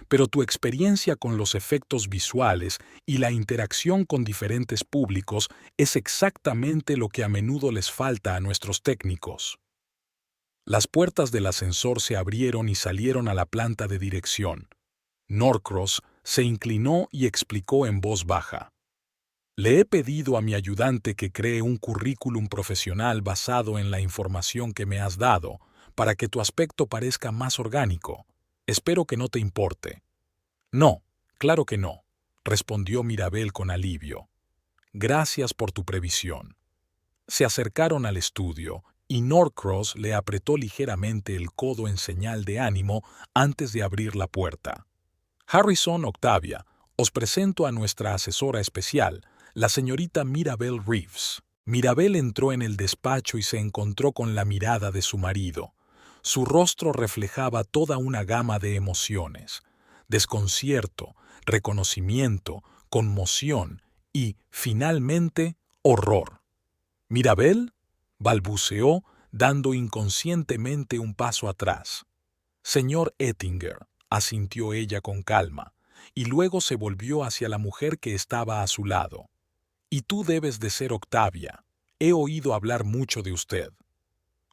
A: pero tu experiencia con los efectos visuales y la interacción con diferentes públicos es exactamente lo que a menudo les falta a nuestros técnicos». Las puertas del ascensor se abrieron y salieron a la planta de dirección. Norcross se inclinó y explicó en voz baja. «Le he pedido a mi ayudante que cree un currículum profesional basado en la información que me has dado, para que tu aspecto parezca más orgánico. Espero que no te importe». «No, claro que no», respondió Mirabel con alivio. «Gracias por tu previsión». Se acercaron al estudio y Norcross le apretó ligeramente el codo en señal de ánimo antes de abrir la puerta. «Harrison, Octavia, os presento a nuestra asesora especial, la señorita Mirabel Reeves». Mirabel entró en el despacho y se encontró con la mirada de su marido. Su rostro reflejaba toda una gama de emociones: desconcierto, reconocimiento, conmoción y, finalmente, horror. «¿Mirabel?», balbuceó, dando inconscientemente un paso atrás. «Señor Ettinger», asintió ella con calma, y luego se volvió hacia la mujer que estaba a su lado. «Y tú debes de ser Octavia. He oído hablar mucho de usted».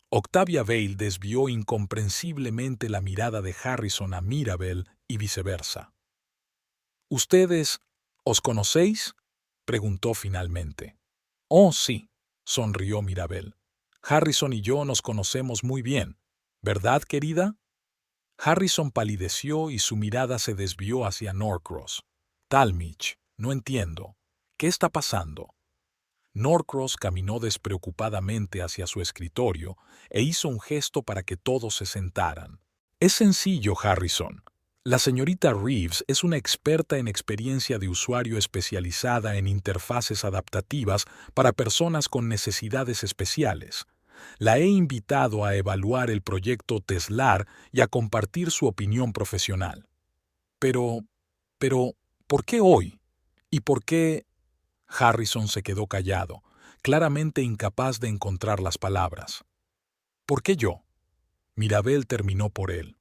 A: Octavia Bailey desvió incomprensiblemente la mirada de Harrison a Mirabel y viceversa. «¿Ustedes os conocéis?», preguntó finalmente. «Oh, sí», sonrió Mirabel. «Harrison y yo nos conocemos muy bien. ¿Verdad, querida?». Harrison palideció y su mirada se desvió hacia Norcross. «Talmage, no entiendo. ¿Qué está pasando?». Norcross caminó despreocupadamente hacia su escritorio e hizo un gesto para que todos se sentaran. «Es sencillo, Harrison. La señorita Reeves es una experta en experiencia de usuario especializada en interfaces adaptativas para personas con necesidades especiales. La he invitado a evaluar el proyecto Teslar y a compartir su opinión profesional». Pero, ¿por qué hoy? ¿Y por qué? Harrison se quedó callado, claramente incapaz de encontrar las palabras. «¿Por qué yo?». Mirabel terminó por él.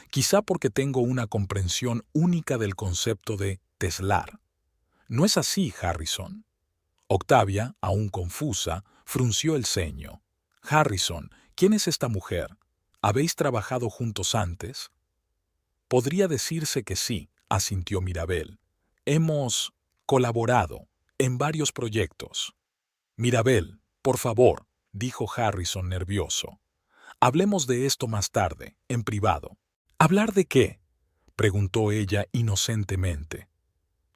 A: Quizá porque tengo una comprensión única del concepto de teslar. No es así, Harrison. Octavia, aún confusa, frunció el ceño. Harrison, ¿quién es esta mujer? ¿Habéis trabajado juntos antes? Podría decirse que sí, asintió Mirabel. Hemos colaborado en varios proyectos. Mirabel, por favor, dijo Harrison nervioso. Hablemos de esto más tarde, en privado. ¿Hablar de qué? Preguntó ella inocentemente.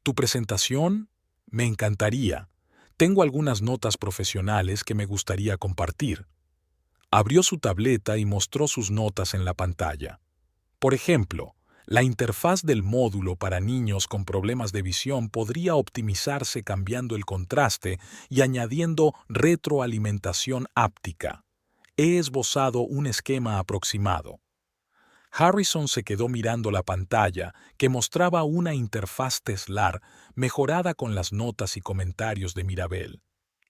A: ¿Tu presentación? Me encantaría. Tengo algunas notas profesionales que me gustaría compartir. Abrió su tableta y mostró sus notas en la pantalla. Por ejemplo, la interfaz del módulo para niños con problemas de visión podría optimizarse cambiando el contraste y añadiendo retroalimentación áptica. He esbozado un esquema aproximado. Harrison se quedó mirando la pantalla, que mostraba una interfaz teslar mejorada con las notas y comentarios de Mirabel.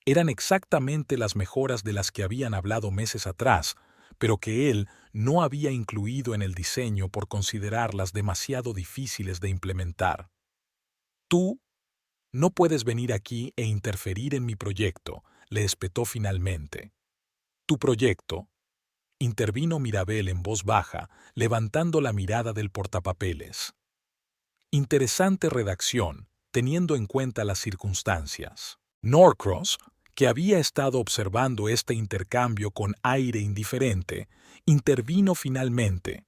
A: Eran exactamente las mejoras de las que habían hablado meses atrás, pero que él no había incluido en el diseño por considerarlas demasiado difíciles de implementar. Tú no puedes venir aquí e interferir en mi proyecto, le espetó finalmente. Tu proyecto, intervino Mirabel en voz baja, levantando la mirada del portapapeles. Interesante redacción, teniendo en cuenta las circunstancias. Norcross, que había estado observando este intercambio con aire indiferente, intervino finalmente.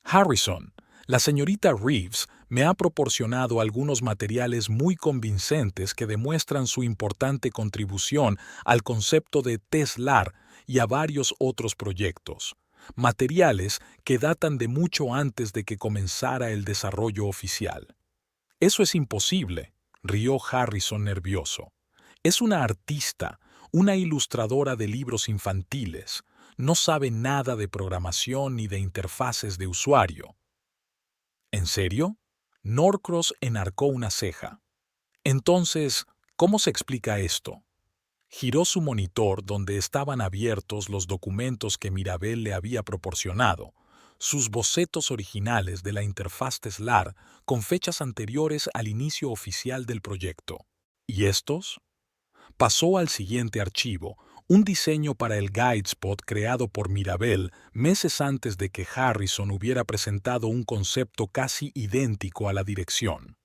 A: Harrison, la señorita Reeves me ha proporcionado algunos materiales muy convincentes que demuestran su importante contribución al concepto de teslar y a varios otros proyectos, materiales que datan de mucho antes de que comenzara el desarrollo oficial. Eso es imposible, rió Harrison nervioso. Es una artista, una ilustradora de libros infantiles. No sabe nada de programación ni de interfaces de usuario. ¿En serio? Norcross enarcó una ceja. Entonces, ¿cómo se explica esto? Giró su monitor donde estaban abiertos los documentos que Mirabel le había proporcionado, sus bocetos originales de la interfaz teslar con fechas anteriores al inicio oficial del proyecto. ¿Y estos? Pasó al siguiente archivo, un diseño para el GuideSpot creado por Mirabel meses antes de que Harrison hubiera presentado un concepto casi idéntico a la dirección.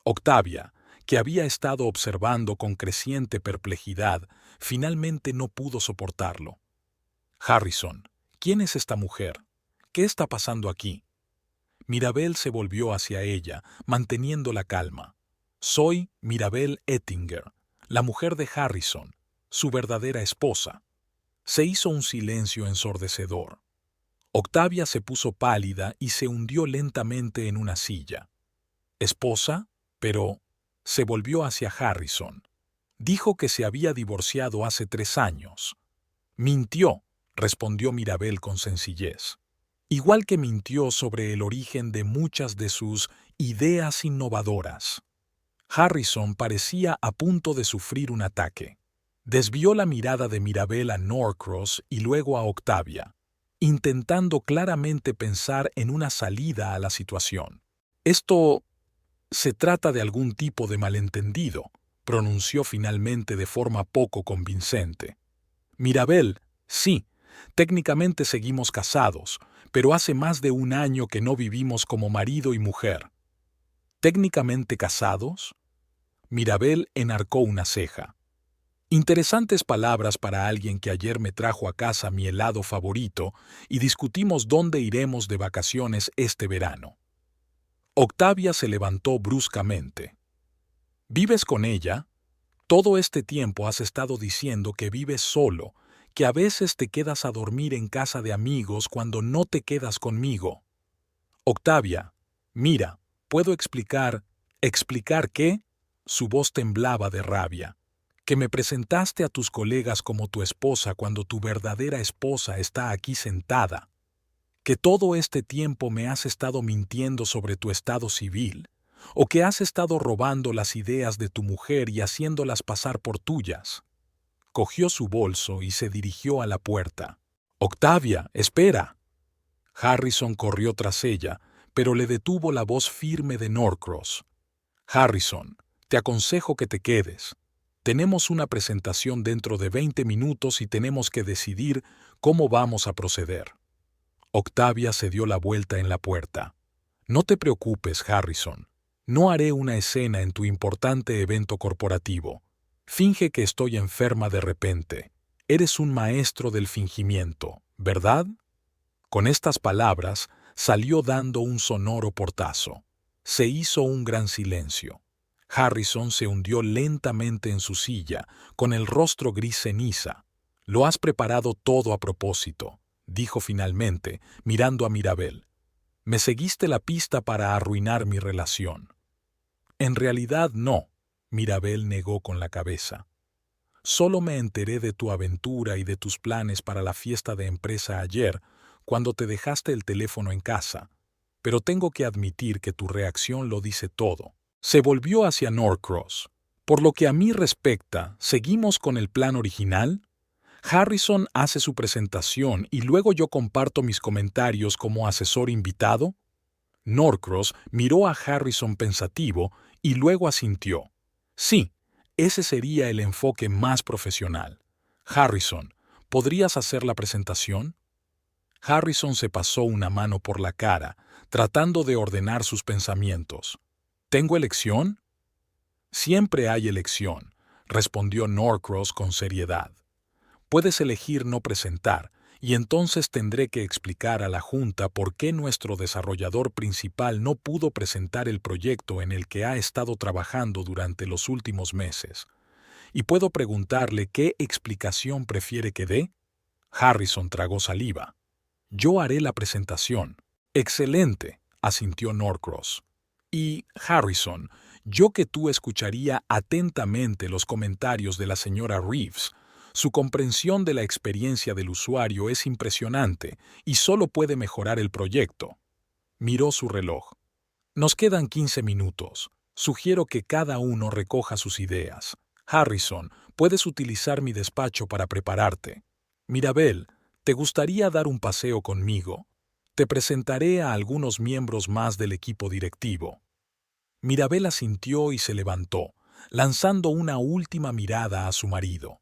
A: Octavia, que había estado observando con creciente perplejidad, finalmente no pudo soportarlo. Harrison, ¿quién es esta mujer? ¿Qué está pasando aquí? Mirabel se volvió hacia ella, manteniendo la calma. Soy Mirabel Ettinger, la mujer de Harrison, su verdadera esposa. Se hizo un silencio ensordecedor. Octavia se puso pálida y se hundió lentamente en una silla. ¿Esposa? Pero se volvió hacia Harrison. Dijo que se había divorciado hace 3 años. Mintió, respondió Mirabel con sencillez. Igual que mintió sobre el origen de muchas de sus ideas innovadoras. Harrison parecía a punto de sufrir un ataque. Desvió la mirada de Mirabel a Norcross y luego a Octavia, intentando claramente pensar en una salida a la situación. Esto se trata de algún tipo de malentendido, pronunció finalmente de forma poco convincente. Mirabel, sí, técnicamente seguimos casados, pero hace más de 1 año que no vivimos como marido y mujer. ¿Técnicamente casados? Mirabel enarcó una ceja. Interesantes palabras para alguien que ayer me trajo a casa mi helado favorito y discutimos dónde iremos de vacaciones este verano. Octavia se levantó bruscamente. ¿Vives con ella? Todo este tiempo has estado diciendo que vives solo, que a veces te quedas a dormir en casa de amigos cuando no te quedas conmigo. Octavia, mira, ¿puedo explicar? ¿Explicar qué? Su voz temblaba de rabia. Que me presentaste a tus colegas como tu esposa cuando tu verdadera esposa está aquí sentada. Que todo este tiempo me has estado mintiendo sobre tu estado civil, o que has estado robando las ideas de tu mujer y haciéndolas pasar por tuyas. Cogió su bolso y se dirigió a la puerta. Octavia, espera. Harrison corrió tras ella, pero le detuvo la voz firme de Norcross. Harrison, te aconsejo que te quedes. Tenemos una presentación dentro de 20 minutos y tenemos que decidir cómo vamos a proceder. Octavia se dio la vuelta en la puerta. No te preocupes, Harrison. No haré una escena en tu importante evento corporativo. Finge que estoy enferma de repente. Eres un maestro del fingimiento, ¿verdad? Con estas palabras, salió dando un sonoro portazo. Se hizo un gran silencio. Harrison se hundió lentamente en su silla, con el rostro gris ceniza. «Lo has preparado todo a propósito», dijo finalmente, mirando a Mirabel. «Me seguiste la pista para arruinar mi relación». «En realidad no», Mirabel negó con la cabeza. «Solo me enteré de tu aventura y de tus planes para la fiesta de empresa ayer, cuando te dejaste el teléfono en casa. Pero tengo que admitir que tu reacción lo dice todo». Se volvió hacia Norcross. «Por lo que a mí respecta, ¿seguimos con el plan original? Harrison hace su presentación y luego yo comparto mis comentarios como asesor invitado». Norcross miró a Harrison pensativo y luego asintió. «Sí, ese sería el enfoque más profesional. Harrison, ¿podrías hacer la presentación?» Harrison se pasó una mano por la cara, tratando de ordenar sus pensamientos. «¿Tengo elección?» «Siempre hay elección», respondió Norcross con seriedad. «Puedes elegir no presentar, y entonces tendré que explicar a la Junta por qué nuestro desarrollador principal no pudo presentar el proyecto en el que ha estado trabajando durante los últimos meses. Y puedo preguntarle qué explicación prefiere que dé». Harrison tragó saliva. «Yo haré la presentación». «Excelente», asintió Norcross. «Y, Harrison, yo que tú escucharía atentamente los comentarios de la señora Reeves. Su comprensión de la experiencia del usuario es impresionante y solo puede mejorar el proyecto». Miró su reloj. «Nos quedan 15 minutos. Sugiero que cada uno recoja sus ideas. Harrison, puedes utilizar mi despacho para prepararte. Mirabel, ¿te gustaría dar un paseo conmigo? Te presentaré a algunos miembros más del equipo directivo». Mirabel asintió y se levantó, lanzando una última mirada a su marido.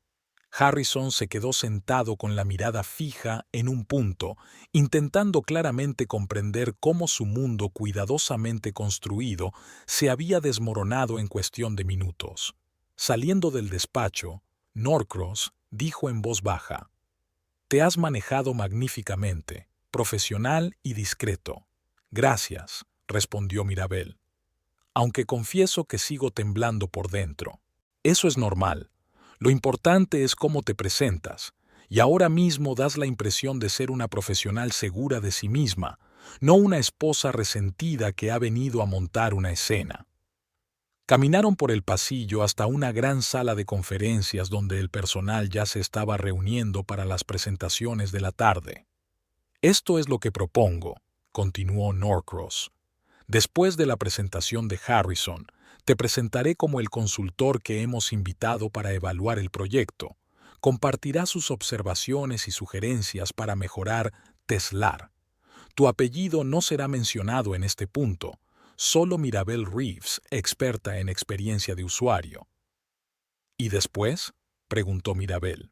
A: Harrison se quedó sentado con la mirada fija en un punto, intentando claramente comprender cómo su mundo cuidadosamente construido se había desmoronado en cuestión de minutos. Saliendo del despacho, Norcross dijo en voz baja: «Te has manejado magníficamente, profesional y discreto». «Gracias», respondió Mirabel. «Aunque confieso que sigo temblando por dentro. Eso es normal. Lo importante es cómo te presentas, y ahora mismo das la impresión de ser una profesional segura de sí misma, no una esposa resentida que ha venido a montar una escena». Caminaron por el pasillo hasta una gran sala de conferencias donde el personal ya se estaba reuniendo para las presentaciones de la tarde. «Esto es lo que propongo», continuó Norcross. «Después de la presentación de Harrison, te presentaré como el consultor que hemos invitado para evaluar el proyecto. Compartirá sus observaciones y sugerencias para mejorar Teslar. Tu apellido no será mencionado en este punto, solo Mirabel Reeves, experta en experiencia de usuario». «¿Y después?», preguntó Mirabel.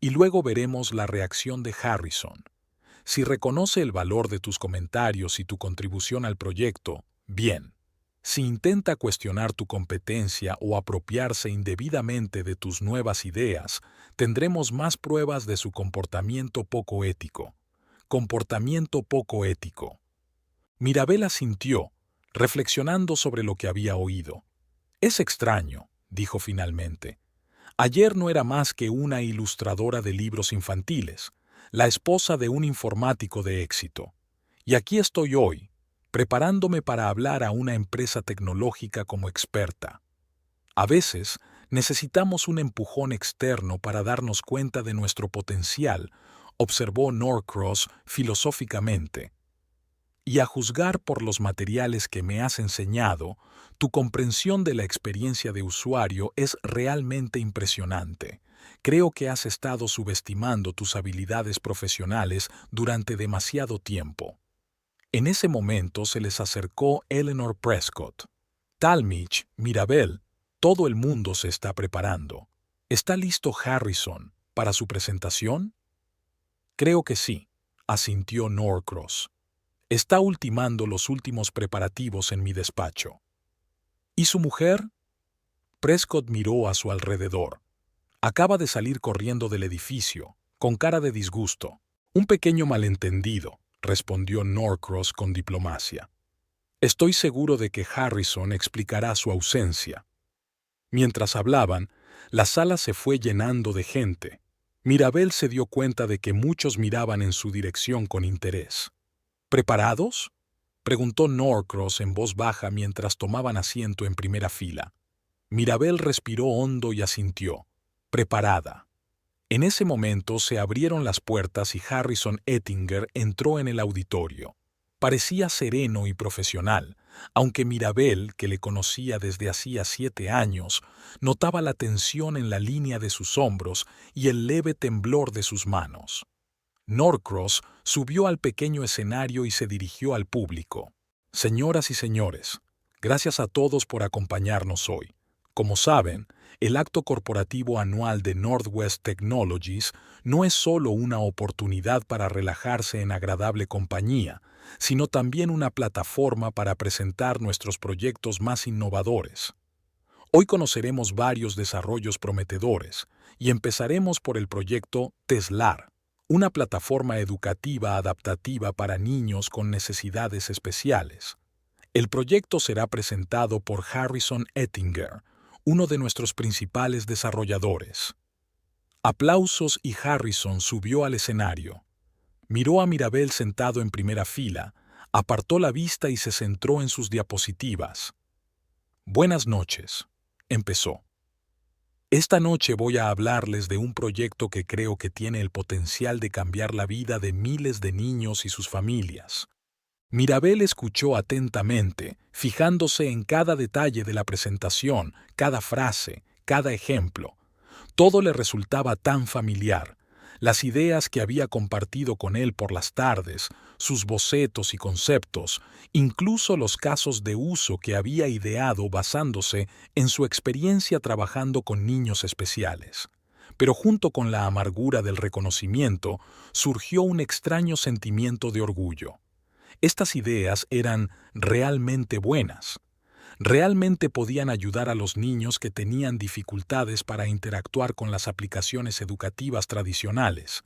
A: «Y luego veremos la reacción de Harrison. Si reconoce el valor de tus comentarios y tu contribución al proyecto, bien. Si intenta cuestionar tu competencia o apropiarse indebidamente de tus nuevas ideas, tendremos más pruebas de su comportamiento poco ético». Comportamiento poco ético. Mirabel asintió, reflexionando sobre lo que había oído. «Es extraño», dijo finalmente. «Ayer no era más que una ilustradora de libros infantiles, la esposa de un informático de éxito. Y aquí estoy hoy, preparándome para hablar a una empresa tecnológica como experta. A veces necesitamos un empujón externo para darnos cuenta de nuestro potencial», observó Norcross filosóficamente. «Y a juzgar por los materiales que me has enseñado, tu comprensión de la experiencia de usuario es realmente impresionante. creo que has estado subestimando tus habilidades profesionales durante demasiado tiempo. En ese momento se les acercó Eleanor Prescott. Talmadge, Mirabel, todo el mundo se está preparando. ¿Está listo Harrison para su presentación? Creo que sí, asintió Norcross. Está ultimando los últimos preparativos en mi despacho. ¿Y su mujer? Prescott miró a su alrededor. Acaba de salir corriendo del edificio, con cara de disgusto. Un pequeño malentendido, respondió Norcross con diplomacia. Estoy seguro de que Harrison explicará su ausencia. Mientras hablaban, la sala se fue llenando de gente. Mirabel se dio cuenta de que muchos miraban en su dirección con interés. ¿Preparados?, preguntó Norcross en voz baja mientras tomaban asiento en primera fila. Mirabel respiró hondo y asintió. Preparada. En ese momento se abrieron las puertas y Harrison Ettinger entró en el auditorio. Parecía sereno y profesional, aunque Mirabel, que le conocía desde hacía 7 años, notaba la tensión en la línea de sus hombros y el leve temblor de sus manos. Norcross subió al pequeño escenario y se dirigió al público. Señoras y señores, gracias a todos por acompañarnos hoy. Como saben, el acto corporativo anual de Northwest Technologies no es solo una oportunidad para relajarse en agradable compañía, sino también una plataforma para presentar nuestros proyectos más innovadores. Hoy conoceremos varios desarrollos prometedores y empezaremos por el proyecto TESLAR, una plataforma educativa adaptativa para niños con necesidades especiales. El proyecto será presentado por Harrison Ettinger, uno de nuestros principales desarrolladores. Aplausos y Harrison subió al escenario. Miró a Mirabel sentado en primera fila, apartó la vista y se centró en sus diapositivas. Buenas noches, empezó. Esta noche voy a hablarles de un proyecto que creo que tiene el potencial de cambiar la vida de miles de niños y sus familias. Mirabel escuchó atentamente, fijándose en cada detalle de la presentación, cada frase, cada ejemplo. Todo le resultaba tan familiar. Las ideas que había compartido con él por las tardes, sus bocetos y conceptos, incluso los casos de uso que había ideado basándose en su experiencia trabajando con niños especiales. Pero junto con la amargura del reconocimiento, surgió un extraño sentimiento de orgullo. Estas ideas eran realmente buenas. Realmente podían ayudar a los niños que tenían dificultades para interactuar con las aplicaciones educativas tradicionales.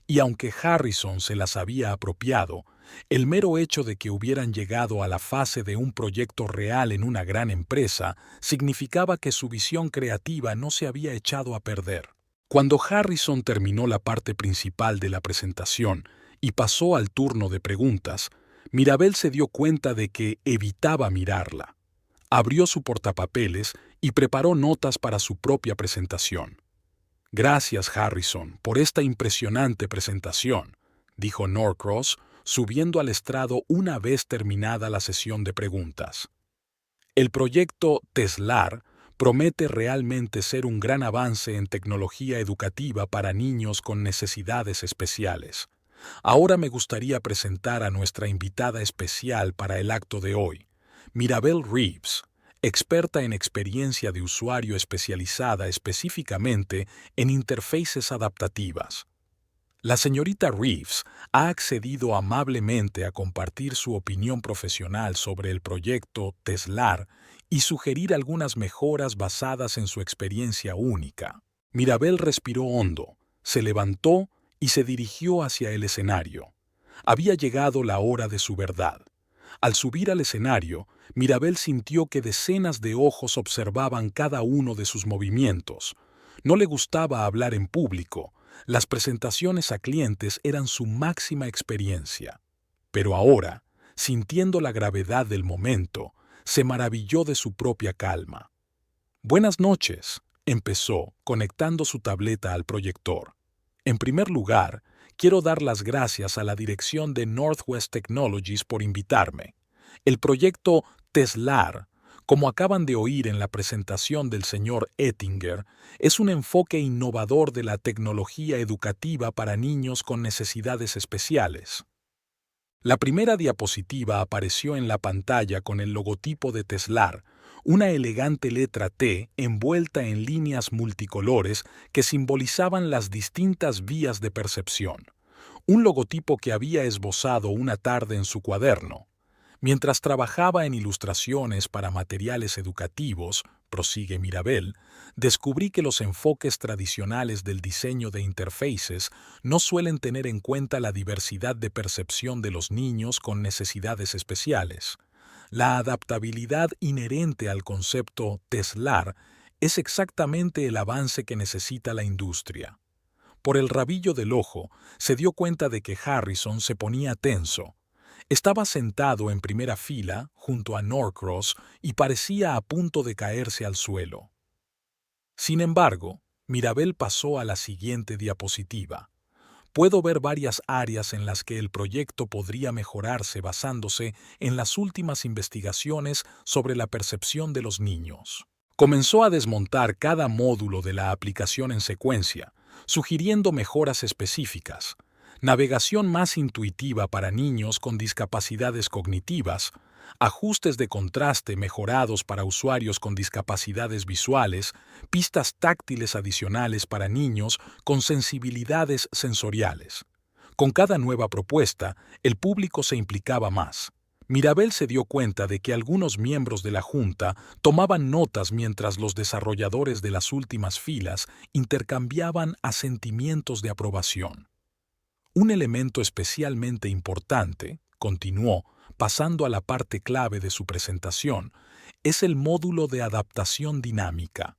A: Y aunque Harrison se las había apropiado, el mero hecho de que hubieran llegado a la fase de un proyecto real en una gran empresa significaba que su visión creativa no se había echado a perder. Cuando Harrison terminó la parte principal de la presentación y pasó al turno de preguntas, Mirabel se dio cuenta de que evitaba mirarla. Abrió su portapapeles y preparó notas para su propia presentación. Gracias, Harrison, por esta impresionante presentación, dijo Norcross, subiendo al estrado una vez terminada la sesión de preguntas. El proyecto TESLAR promete realmente ser un gran avance en tecnología educativa para niños con necesidades especiales. Ahora me gustaría presentar a nuestra invitada especial para el acto de hoy, Mirabel Reeves, experta en experiencia de usuario especializada específicamente en interfaces adaptativas. La señorita Reeves ha accedido amablemente a compartir su opinión profesional sobre el proyecto TESLAR y sugerir algunas mejoras basadas en su experiencia única. Mirabel respiró hondo, se levantó y se dirigió hacia el escenario. Había llegado la hora de su verdad. Al subir al escenario, Mirabel sintió que decenas de ojos observaban cada uno de sus movimientos. No le gustaba hablar en público. Las presentaciones a clientes eran su máxima experiencia. Pero ahora, sintiendo la gravedad del momento, se maravilló de su propia calma. Buenas noches, empezó, conectando su tableta al proyector. En primer lugar, quiero dar las gracias a la dirección de Northwest Technologies por invitarme. El proyecto TESLAR Como acaban de oír en la presentación del señor Ettinger, es un enfoque innovador de la tecnología educativa para niños con necesidades especiales. La primera diapositiva apareció en la pantalla con el logotipo de Teslar, una elegante letra T envuelta en líneas multicolores que simbolizaban las distintas vías de percepción. Un logotipo que había esbozado una tarde en su cuaderno. Mientras trabajaba en ilustraciones para materiales educativos, prosigue Mirabel, descubrí que los enfoques tradicionales del diseño de interfaces no suelen tener en cuenta la diversidad de percepción de los niños con necesidades especiales. La adaptabilidad inherente al concepto Teslar es exactamente el avance que necesita la industria. Por el rabillo del ojo, se dio cuenta de que Harrison se ponía tenso. Estaba sentado en primera fila, junto a Norcross, y parecía a punto de caerse al suelo. Sin embargo, Mirabel pasó a la siguiente diapositiva. Puedo ver varias áreas en las que el proyecto podría mejorarse basándose en las últimas investigaciones sobre la percepción de los niños. Comenzó a desmontar cada módulo de la aplicación en secuencia, sugiriendo mejoras específicas. Navegación más intuitiva para niños con discapacidades cognitivas, ajustes de contraste mejorados para usuarios con discapacidades visuales, pistas táctiles adicionales para niños con sensibilidades sensoriales. Con cada nueva propuesta, el público se implicaba más. Mirabel se dio cuenta de que algunos miembros de la Junta tomaban notas mientras los desarrolladores de las últimas filas intercambiaban asentimientos de aprobación. Un elemento especialmente importante, continuó, pasando a la parte clave de su presentación, es el módulo de adaptación dinámica.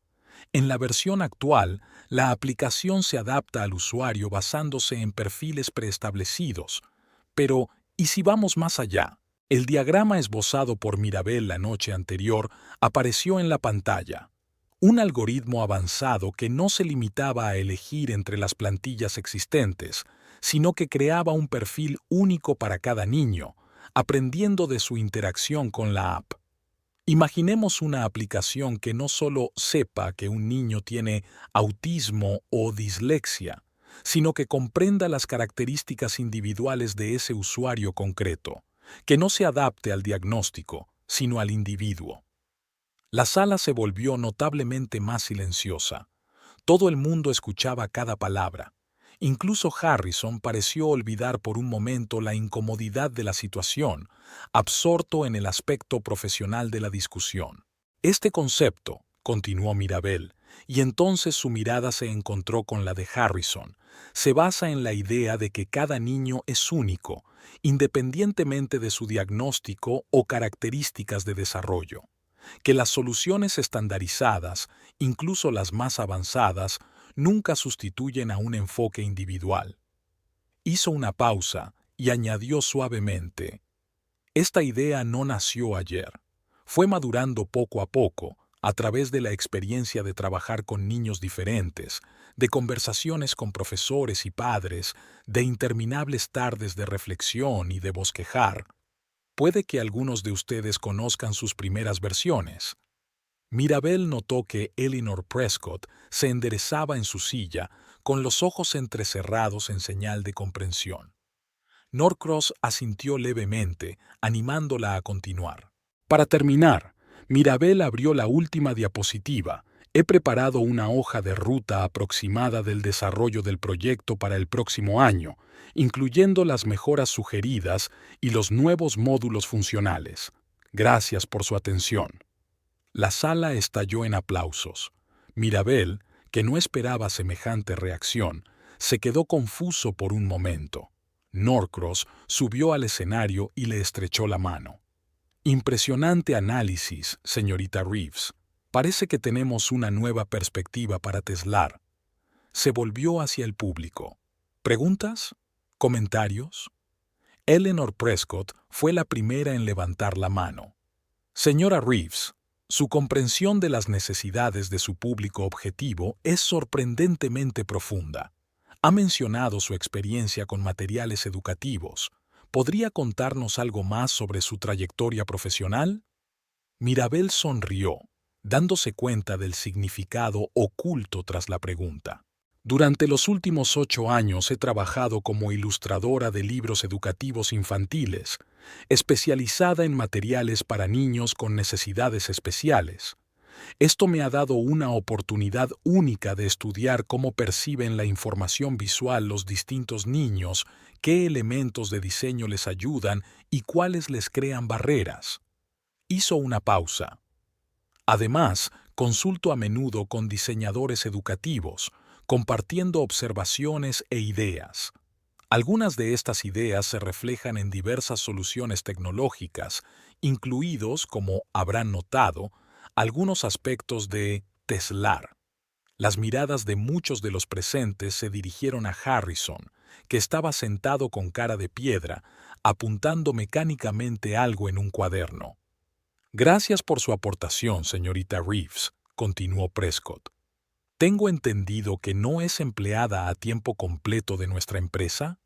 A: En la versión actual, la aplicación se adapta al usuario basándose en perfiles preestablecidos. Pero, ¿y si vamos más allá? El diagrama esbozado por Mirabel la noche anterior apareció en la pantalla. Un algoritmo avanzado que no se limitaba a elegir entre las plantillas existentes, sino que creaba un perfil único para cada niño, aprendiendo de su interacción con la app. Imaginemos una aplicación que no solo sepa que un niño tiene autismo o dislexia, sino que comprenda las características individuales de ese usuario concreto, que no se adapte al diagnóstico, sino al individuo. La sala se volvió notablemente más silenciosa. Todo el mundo escuchaba cada palabra. Incluso Harrison pareció olvidar por un momento la incomodidad de la situación, absorto en el aspecto profesional de la discusión. Este concepto, continuó Mirabel, y entonces su mirada se encontró con la de Harrison, se basa en la idea de que cada niño es único, independientemente de su diagnóstico o características de desarrollo, que las soluciones estandarizadas, incluso las más avanzadas, nunca sustituyen a un enfoque individual. Hizo una pausa y añadió suavemente: esta idea no nació ayer. Fue madurando poco a poco, a través de la experiencia de trabajar con niños diferentes, de conversaciones con profesores y padres, de interminables tardes de reflexión y de bosquejar. Puede que algunos de ustedes conozcan sus primeras versiones. Mirabel notó que Eleanor Prescott se enderezaba en su silla, con los ojos entrecerrados en señal de comprensión. Norcross asintió levemente, animándola a continuar. Para terminar, Mirabel abrió la última diapositiva. He preparado una hoja de ruta aproximada del desarrollo del proyecto para el próximo año, incluyendo las mejoras sugeridas y los nuevos módulos funcionales. Gracias por su atención. La sala estalló en aplausos. Mirabel, que no esperaba semejante reacción, se quedó confuso por un momento. Norcross subió al escenario y le estrechó la mano. Impresionante análisis, señorita Reeves. Parece que tenemos una nueva perspectiva para Teslar. Se volvió hacia el público. ¿Preguntas? ¿Comentarios? Eleanor Prescott fue la primera en levantar la mano. Señora Reeves, su comprensión de las necesidades de su público objetivo es sorprendentemente profunda. Ha mencionado su experiencia con materiales educativos. ¿Podría contarnos algo más sobre su trayectoria profesional? Mirabel sonrió, dándose cuenta del significado oculto tras la pregunta. Durante los últimos 8 años he trabajado como ilustradora de libros educativos infantiles, especializada en materiales para niños con necesidades especiales. Esto me ha dado una oportunidad única de estudiar cómo perciben la información visual los distintos niños, qué elementos de diseño les ayudan y cuáles les crean barreras. Hizo una pausa. Además, consulto a menudo con diseñadores educativos, compartiendo observaciones e ideas. Algunas de estas ideas se reflejan en diversas soluciones tecnológicas, incluidos, como habrán notado, algunos aspectos de Teslar. Las miradas de muchos de los presentes se dirigieron a Harrison, que estaba sentado con cara de piedra, apuntando mecánicamente algo en un cuaderno. Gracias por su aportación, señorita Reeves, continuó Prescott. ¿Tengo entendido que no es empleada a tiempo completo de nuestra empresa?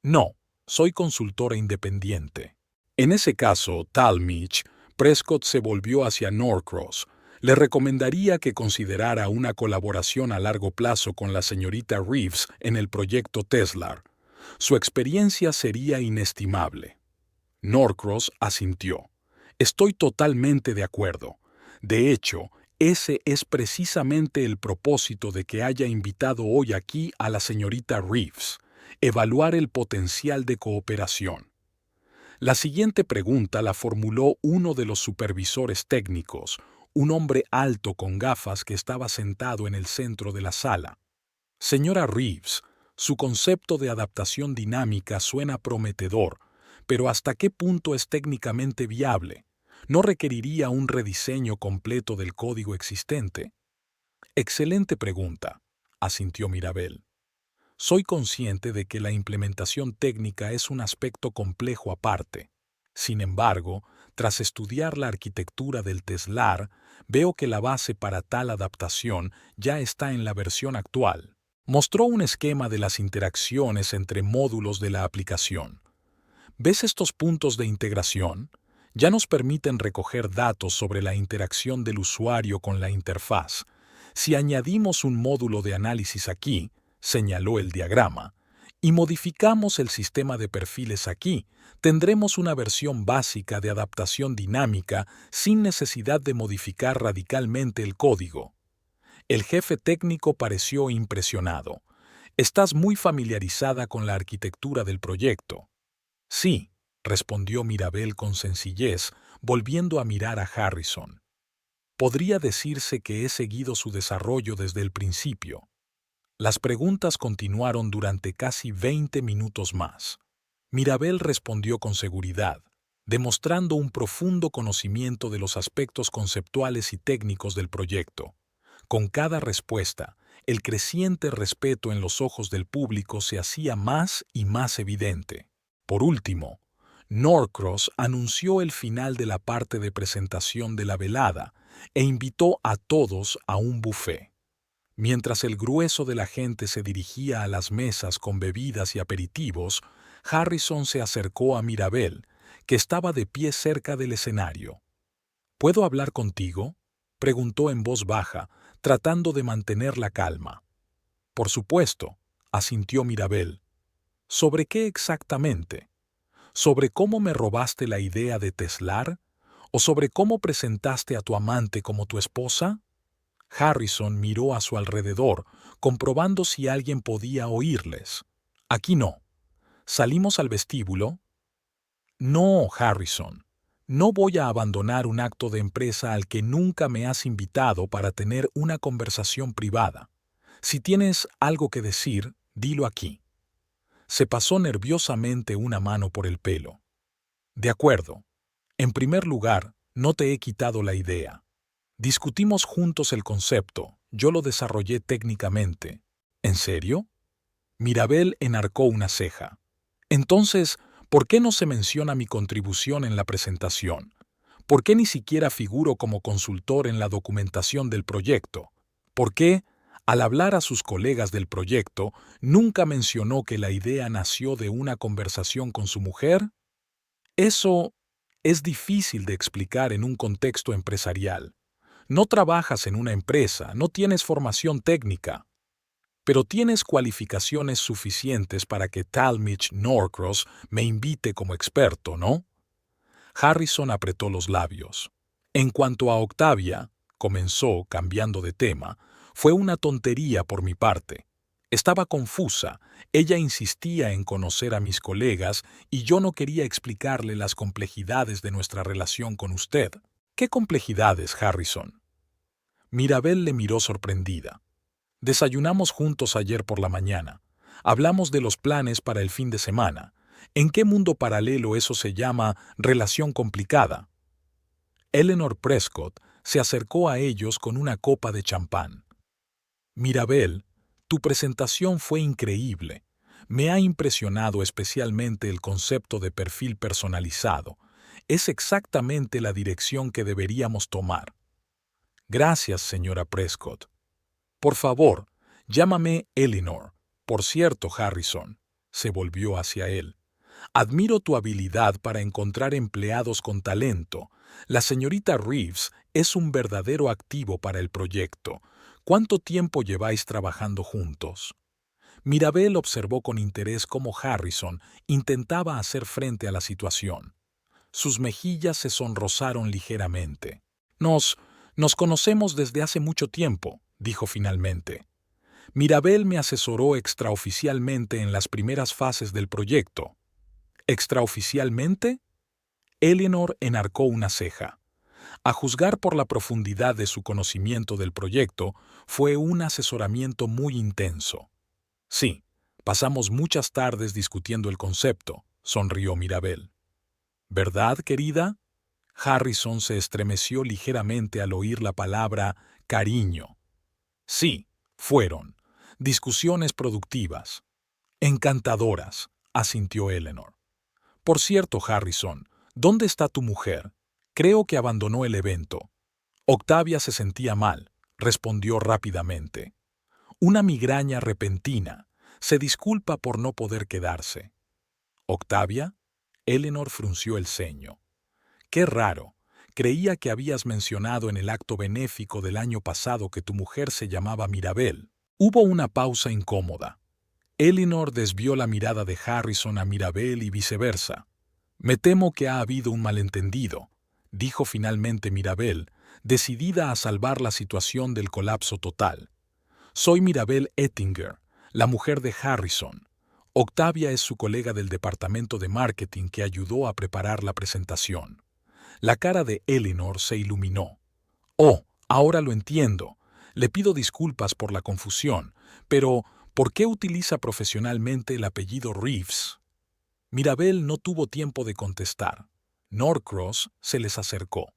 A: No, soy consultora independiente. En ese caso, Talmadge, Prescott se volvió hacia Norcross. Le recomendaría que considerara una colaboración a largo plazo con la señorita Reeves en el proyecto Teslar. Su experiencia sería inestimable. Norcross asintió. Estoy totalmente de acuerdo. De hecho, ese es precisamente el propósito de que haya invitado hoy aquí a la señorita Reeves, evaluar el potencial de cooperación. La siguiente pregunta la formuló uno de los supervisores técnicos, un hombre alto con gafas que estaba sentado en el centro de la sala. Señora Reeves, su concepto de adaptación dinámica suena prometedor, pero ¿hasta qué punto es técnicamente viable? ¿No requeriría un rediseño completo del código existente? Excelente pregunta, asintió Mirabel. Soy consciente de que la implementación técnica es un aspecto complejo aparte. Sin embargo, tras estudiar la arquitectura del Teslar, veo que la base para tal adaptación ya está en la versión actual. Mostró un esquema de las interacciones entre módulos de la aplicación. ¿Ves estos puntos de integración? Ya nos permiten recoger datos sobre la interacción del usuario con la interfaz. Si añadimos un módulo de análisis aquí, señaló el diagrama, y modificamos el sistema de perfiles aquí, tendremos una versión básica de adaptación dinámica sin necesidad de modificar radicalmente el código. El jefe técnico pareció impresionado. ¿Estás muy familiarizada con la arquitectura del proyecto? Sí, respondió Mirabel con sencillez, volviendo a mirar a Harrison. Podría decirse que he seguido su desarrollo desde el principio. Las preguntas continuaron durante casi 20 minutos más. Mirabel respondió con seguridad, demostrando un profundo conocimiento de los aspectos conceptuales y técnicos del proyecto. Con cada respuesta, el creciente respeto en los ojos del público se hacía más y más evidente. Por último, Norcross anunció el final de la parte de presentación de la velada e invitó a todos a un buffet. Mientras el grueso de la gente se dirigía a las mesas con bebidas y aperitivos, Harrison se acercó a Mirabel, que estaba de pie cerca del escenario. ¿Puedo hablar contigo?, preguntó en voz baja, tratando de mantener la calma. Por supuesto, asintió Mirabel. ¿Sobre qué exactamente? ¿Sobre cómo me robaste la idea de Teslar? ¿O sobre cómo presentaste a tu amante como tu esposa? Harrison miró a su alrededor, comprobando si alguien podía oírles. Aquí no. ¿Salimos al vestíbulo? No, Harrison. No voy a abandonar un acto de empresa al que nunca me has invitado para tener una conversación privada. Si tienes algo que decir, dilo aquí. Se pasó nerviosamente una mano por el pelo. De acuerdo. En primer lugar, no te he quitado la idea. Discutimos juntos el concepto, yo lo desarrollé técnicamente. ¿En serio? Mirabel enarcó una ceja. Entonces, ¿por qué no se menciona mi contribución en la presentación? ¿Por qué ni siquiera figuro como consultor en la documentación del proyecto? ¿Por qué, al hablar a sus colegas del proyecto, nunca mencionó que la idea nació de una conversación con su mujer? Eso Es difícil de explicar en un contexto empresarial. No trabajas en una empresa, no tienes formación técnica, pero tienes cualificaciones suficientes para que Talmadge Norcross me invite como experto, ¿no? Harrison apretó los labios. En cuanto a Octavia, comenzó, cambiando de tema, fue una tontería por mi parte. Estaba confusa, ella insistía en conocer a mis colegas y yo no quería explicarle las complejidades de nuestra relación con usted. ¿Qué complejidades, Harrison? Mirabel le miró sorprendida. Desayunamos juntos ayer por la mañana. Hablamos de los planes para el fin de semana. ¿En qué mundo paralelo eso se llama relación complicada? Eleanor Prescott se acercó a ellos con una copa de champán. Mirabel, tu presentación fue increíble. Me ha impresionado especialmente el concepto de perfil personalizado. Es exactamente la dirección que deberíamos tomar. Gracias, señora Prescott. Por favor, llámame Eleanor. Por cierto, Harrison, se volvió hacia él. Admiro tu habilidad para encontrar empleados con talento. La señorita Reeves es un verdadero activo para el proyecto. ¿Cuánto tiempo lleváis trabajando juntos? Mirabel observó con interés cómo Harrison intentaba hacer frente a la situación. Sus mejillas se sonrosaron ligeramente. Nos conocemos desde hace mucho tiempo, dijo finalmente. Mirabel me asesoró extraoficialmente en las primeras fases del proyecto. ¿Extraoficialmente? Eleanor enarcó una ceja. A juzgar por la profundidad de su conocimiento del proyecto, fue un asesoramiento muy intenso. Sí, pasamos muchas tardes discutiendo el concepto, sonrió Mirabel. ¿Verdad, querida? Harrison se estremeció ligeramente al oír la palabra cariño. Sí, fueron. Discusiones productivas. Encantadoras, asintió Eleanor. Por cierto, Harrison, ¿dónde está tu mujer? Creo que abandonó el evento. Octavia se sentía mal, respondió rápidamente. Una migraña repentina. Se disculpa por no poder quedarse. ¿Octavia? Eleanor frunció el ceño. Qué raro. Creía que habías mencionado en el acto benéfico del año pasado que tu mujer se llamaba Mirabel. Hubo una pausa incómoda. Eleanor desvió la mirada de Harrison a Mirabel y viceversa. Me temo que ha habido un malentendido, dijo finalmente Mirabel, decidida a salvar la situación del colapso total. Soy Mirabel Ettinger, la mujer de Harrison. Octavia es su colega del departamento de marketing que ayudó a preparar la presentación. La cara de Eleanor se iluminó. Oh, ahora lo entiendo. Le pido disculpas por la confusión, pero ¿por qué utiliza profesionalmente el apellido Reeves? Mirabel no tuvo tiempo de contestar. Norcross se les acercó.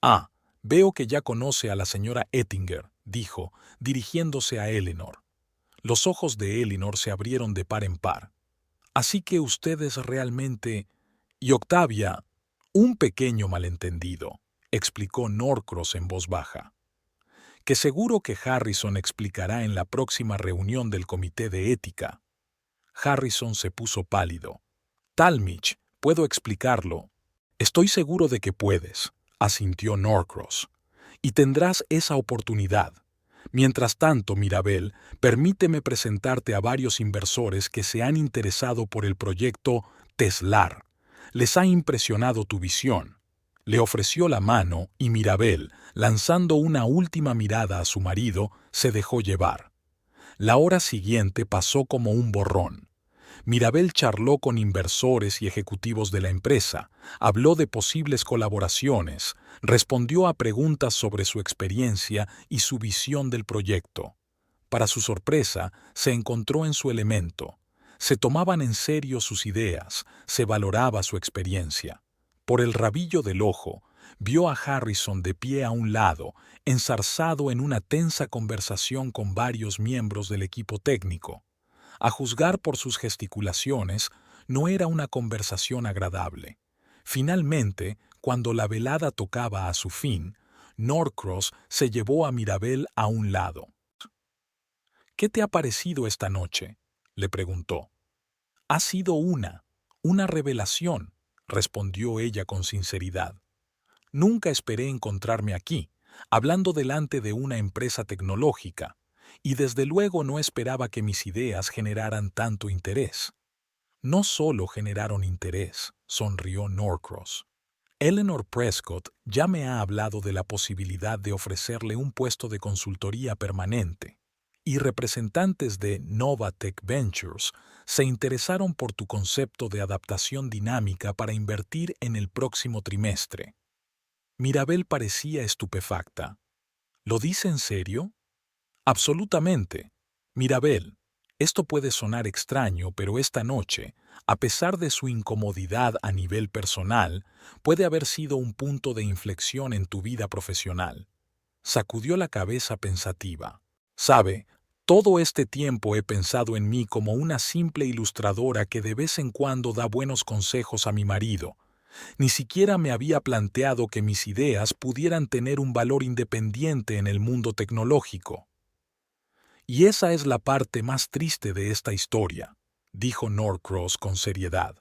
A: Ah, veo que ya conoce a la señora Ettinger, dijo, dirigiéndose a Eleanor. Los ojos de Eleanor se abrieron de par en par. Así que ustedes realmente... Y Octavia... Un pequeño malentendido, explicó Norcross en voz baja, que seguro que Harrison explicará en la próxima reunión del comité de ética. Harrison se puso pálido. Talmadge, ¿puedo explicarlo? Estoy seguro de que puedes, asintió Norcross, y tendrás esa oportunidad. Mientras tanto, Mirabel, permíteme presentarte a varios inversores que se han interesado por el proyecto Teslar. Les ha impresionado tu visión. Le ofreció la mano y Mirabel, lanzando una última mirada a su marido, se dejó llevar. La hora siguiente pasó como un borrón. Mirabel charló con inversores y ejecutivos de la empresa, habló de posibles colaboraciones, respondió a preguntas sobre su experiencia y su visión del proyecto. Para su sorpresa, se encontró en su elemento. Se tomaban en serio sus ideas, se valoraba su experiencia. Por el rabillo del ojo, vio a Harrison de pie a un lado, enzarzado en una tensa conversación con varios miembros del equipo técnico. A juzgar por sus gesticulaciones, no era una conversación agradable. Finalmente, cuando la velada tocaba a su fin, Norcross se llevó a Mirabel a un lado. «¿Qué te ha parecido esta noche?», le preguntó. «Ha sido una revelación», respondió ella con sinceridad. Nunca esperé encontrarme aquí, hablando delante de una empresa tecnológica, y desde luego no esperaba que mis ideas generaran tanto interés. No solo generaron interés, sonrió Norcross. Eleanor Prescott ya me ha hablado de la posibilidad de ofrecerle un puesto de consultoría permanente, y representantes de Novatech Ventures se interesaron por tu concepto de adaptación dinámica para invertir en el próximo trimestre. Mirabel parecía estupefacta. ¿Lo dice en serio? Absolutamente. Mirabel, esto puede sonar extraño, pero esta noche, a pesar de su incomodidad a nivel personal, puede haber sido un punto de inflexión en tu vida profesional. Sacudió la cabeza pensativa. Sabe, todo este tiempo he pensado en mí como una simple ilustradora que de vez en cuando da buenos consejos a mi marido. Ni siquiera me había planteado que mis ideas pudieran tener un valor independiente en el mundo tecnológico. Y esa es la parte más triste de esta historia, dijo Norcross con seriedad.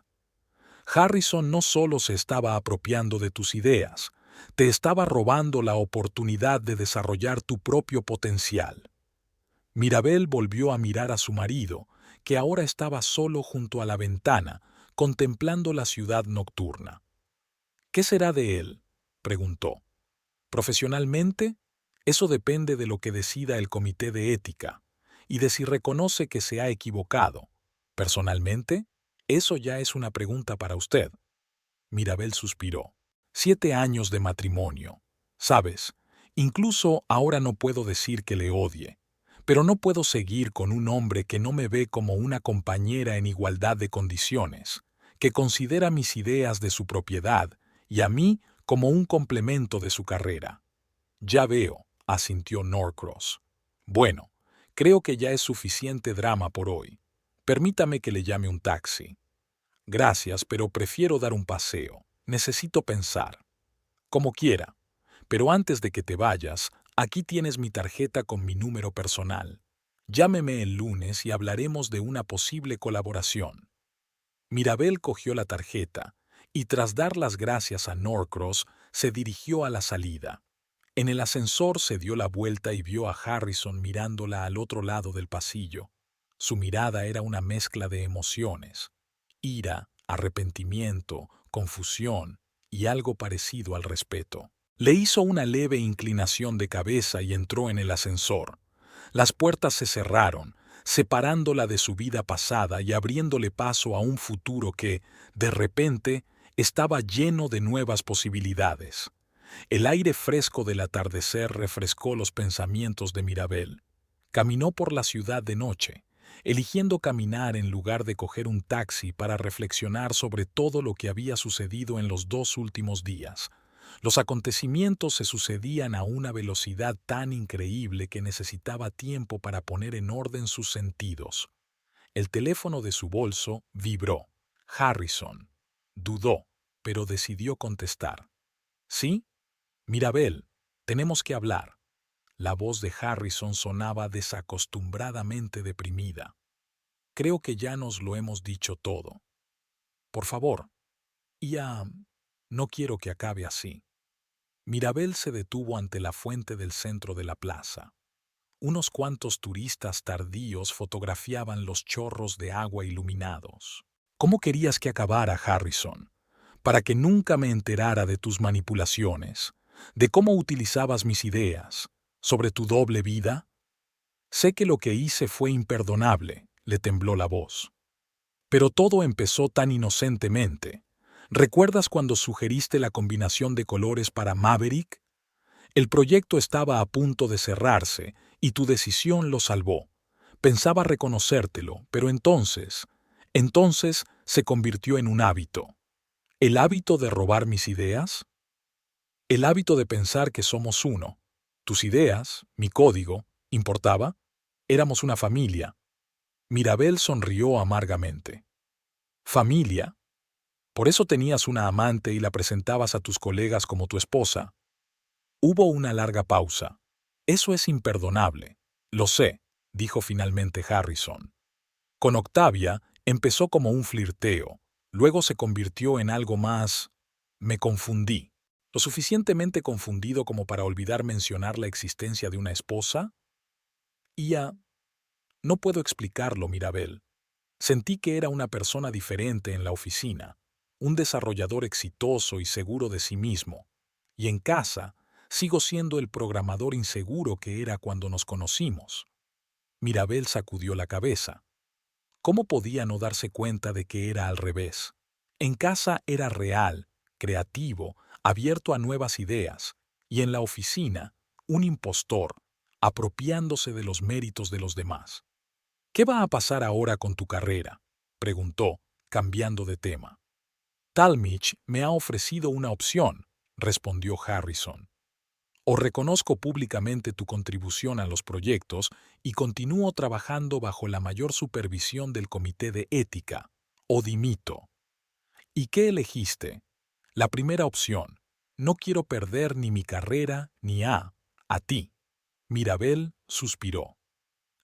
A: Harrison no solo se estaba apropiando de tus ideas, te estaba robando la oportunidad de desarrollar tu propio potencial. Mirabel volvió a mirar a su marido, que ahora estaba solo junto a la ventana, contemplando la ciudad nocturna. ¿Qué será de él?, preguntó. Profesionalmente, eso depende de lo que decida el comité de ética y de si reconoce que se ha equivocado. Personalmente, eso ya es una pregunta para usted. Mirabel suspiró. 7 años de matrimonio. Sabes, incluso ahora no puedo decir que le odie, pero no puedo seguir con un hombre que no me ve como una compañera en igualdad de condiciones, que considera mis ideas de su propiedad y a mí como un complemento de su carrera. Ya veo, asintió Norcross. Bueno, creo que ya es suficiente drama por hoy. Permítame que le llame un taxi. Gracias, pero prefiero dar un paseo. Necesito pensar. Como quiera. Pero antes de que te vayas, aquí tienes mi tarjeta con mi número personal. Llámeme el lunes y hablaremos de una posible colaboración. Mirabel cogió la tarjeta y tras dar las gracias a Norcross, se dirigió a la salida. En el ascensor se dio la vuelta y vio a Harrison mirándola al otro lado del pasillo. Su mirada era una mezcla de emociones: ira, arrepentimiento, confusión y algo parecido al respeto. Le hizo una leve inclinación de cabeza y entró en el ascensor. Las puertas se cerraron, separándola de su vida pasada y abriéndole paso a un futuro que, de repente, estaba lleno de nuevas posibilidades. El aire fresco del atardecer refrescó los pensamientos de Mirabel. Caminó por la ciudad de noche, eligiendo caminar en lugar de coger un taxi para reflexionar sobre todo lo que había sucedido en los 2 últimos días. Los acontecimientos se sucedían a una velocidad tan increíble que necesitaba tiempo para poner en orden sus sentidos. El teléfono de su bolso vibró. Harrison. Dudó, pero decidió contestar. ¿Sí? Mirabel, tenemos que hablar. La voz de Harrison sonaba desacostumbradamente deprimida. Creo que ya nos lo hemos dicho todo. Por favor. No quiero que acabe así. Mirabel se detuvo ante la fuente del centro de la plaza. Unos cuantos turistas tardíos fotografiaban los chorros de agua iluminados. ¿Cómo querías que acabara, Harrison? Para que nunca me enterara de tus manipulaciones, de cómo utilizabas mis ideas, sobre tu doble vida. Sé que lo que hice fue imperdonable, le tembló la voz. Pero todo empezó tan inocentemente. ¿Recuerdas cuando sugeriste la combinación de colores para Maverick? El proyecto estaba a punto de cerrarse y tu decisión lo salvó. Pensaba reconocértelo, pero entonces se convirtió en un hábito. ¿El hábito de robar mis ideas? El hábito de pensar que somos uno. Tus ideas, mi código, ¿importaba? Éramos una familia. Mirabel sonrió amargamente. ¿Familia? Por eso tenías una amante y la presentabas a tus colegas como tu esposa. Hubo una larga pausa. Eso es imperdonable. Lo sé, dijo finalmente Harrison. Con Octavia empezó como un flirteo, Luego se convirtió en algo más. Me confundí. ¿Lo suficientemente confundido como para olvidar mencionar la existencia de una esposa? No puedo explicarlo, Mirabel. Sentí que era una persona diferente en la oficina, un desarrollador exitoso y seguro de sí mismo. Y en casa, sigo siendo el programador inseguro que era cuando nos conocimos. Mirabel sacudió la cabeza. ¿Cómo podía no darse cuenta de que era al revés? En casa era real, creativo, abierto a nuevas ideas, y en la oficina, un impostor, apropiándose de los méritos de los demás. ¿Qué va a pasar ahora con tu carrera?, preguntó, cambiando de tema. Talmadge me ha ofrecido una opción, respondió Harrison. O reconozco públicamente tu contribución a los proyectos y continúo trabajando bajo la mayor supervisión del Comité de Ética, o dimito. ¿Y qué elegiste? La primera opción. No quiero perder ni mi carrera ni a ti. Mirabel suspiró.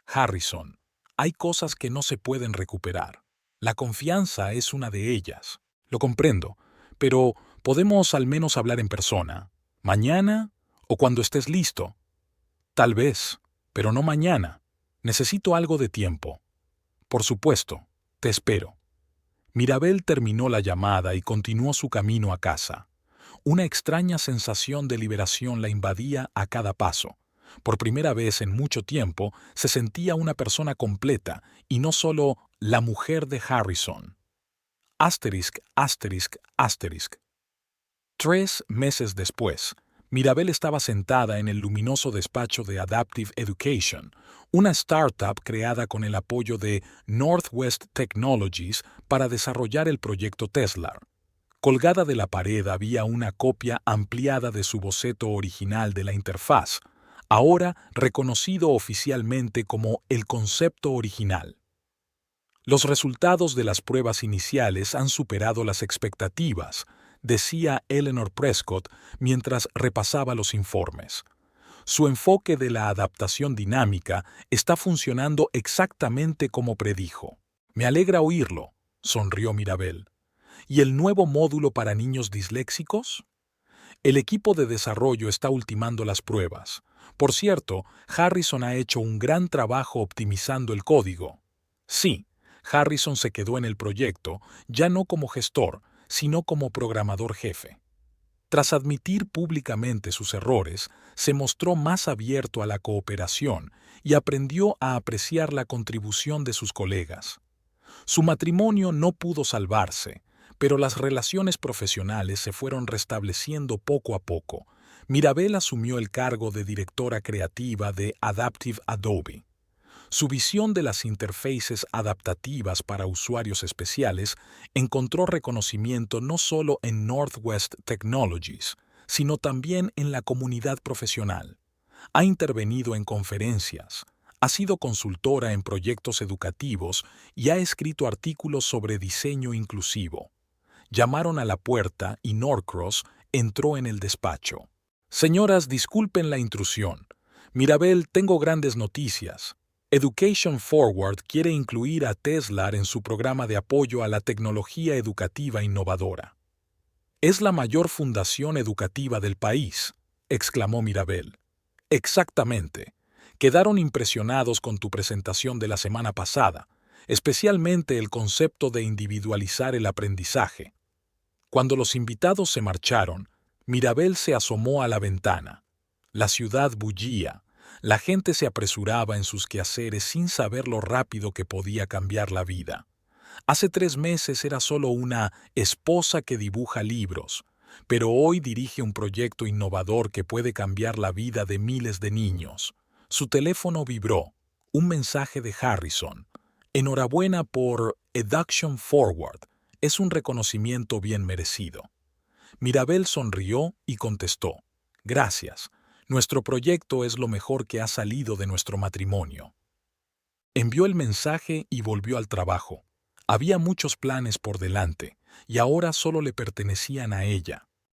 A: Harrison, hay cosas que no se pueden recuperar. La confianza es una de ellas. Lo comprendo, pero podemos al menos hablar en persona. ¿Mañana o cuando estés listo? Tal vez, pero no mañana. Necesito algo de tiempo. Por supuesto, te espero. Mirabel terminó la llamada y continuó su camino a casa. Una extraña sensación de liberación la invadía a cada paso. Por primera vez en mucho tiempo se sentía una persona completa y no solo la mujer de Harrison. Asterisk, asterisk, asterisk. 3 meses después, Mirabel estaba sentada en el luminoso despacho de Adaptive Education, una startup creada con el apoyo de Northwest Technologies para desarrollar el proyecto Tesla. Colgada de la pared había una copia ampliada de su boceto original de la interfaz, ahora reconocido oficialmente como el concepto original. Los resultados de las pruebas iniciales han superado las expectativas, decía Eleanor Prescott mientras repasaba los informes. Su enfoque de la adaptación dinámica está funcionando exactamente como predijo. Me alegra oírlo, sonrió Mirabel. ¿Y el nuevo módulo para niños disléxicos? El equipo de desarrollo está ultimando las pruebas. Por cierto, Harrison ha hecho un gran trabajo optimizando el código. Sí, Harrison se quedó en el proyecto, ya no como gestor, sino como programador jefe. Tras admitir públicamente sus errores, se mostró más abierto a la cooperación y aprendió a apreciar la contribución de sus colegas. Su matrimonio no pudo salvarse, pero las relaciones profesionales se fueron restableciendo poco a poco. Mirabel asumió el cargo de directora creativa de Adaptive Adobe. Su visión de las interfaces adaptativas para usuarios especiales encontró reconocimiento no solo en Northwest Technologies, sino también en la comunidad profesional. Ha intervenido en conferencias, ha sido consultora en proyectos educativos y ha escrito artículos sobre diseño inclusivo. Llamaron a la puerta y Norcross entró en el despacho. Señoras, disculpen la intrusión. Mirabel, tengo grandes noticias. Education Forward quiere incluir a Tesla en su programa de apoyo a la tecnología educativa innovadora. Es la mayor fundación educativa del país, exclamó Mirabel. Exactamente. Quedaron impresionados con tu presentación de la semana pasada, especialmente el concepto de individualizar el aprendizaje. Cuando los invitados se marcharon, Mirabel se asomó a la ventana. La ciudad bullía. La gente se apresuraba en sus quehaceres sin saber lo rápido que podía cambiar la vida. Hace 3 meses era solo una esposa que dibuja libros, pero hoy dirige un proyecto innovador que puede cambiar la vida de miles de niños. Su teléfono vibró. Un mensaje de Harrison. Enhorabuena por Education Forward. Es un reconocimiento bien merecido. Mirabel sonrió y contestó. Gracias. Nuestro proyecto es lo mejor que ha salido de nuestro matrimonio. Envió el mensaje y volvió al trabajo. Había muchos planes por delante, y ahora solo le pertenecían a ella.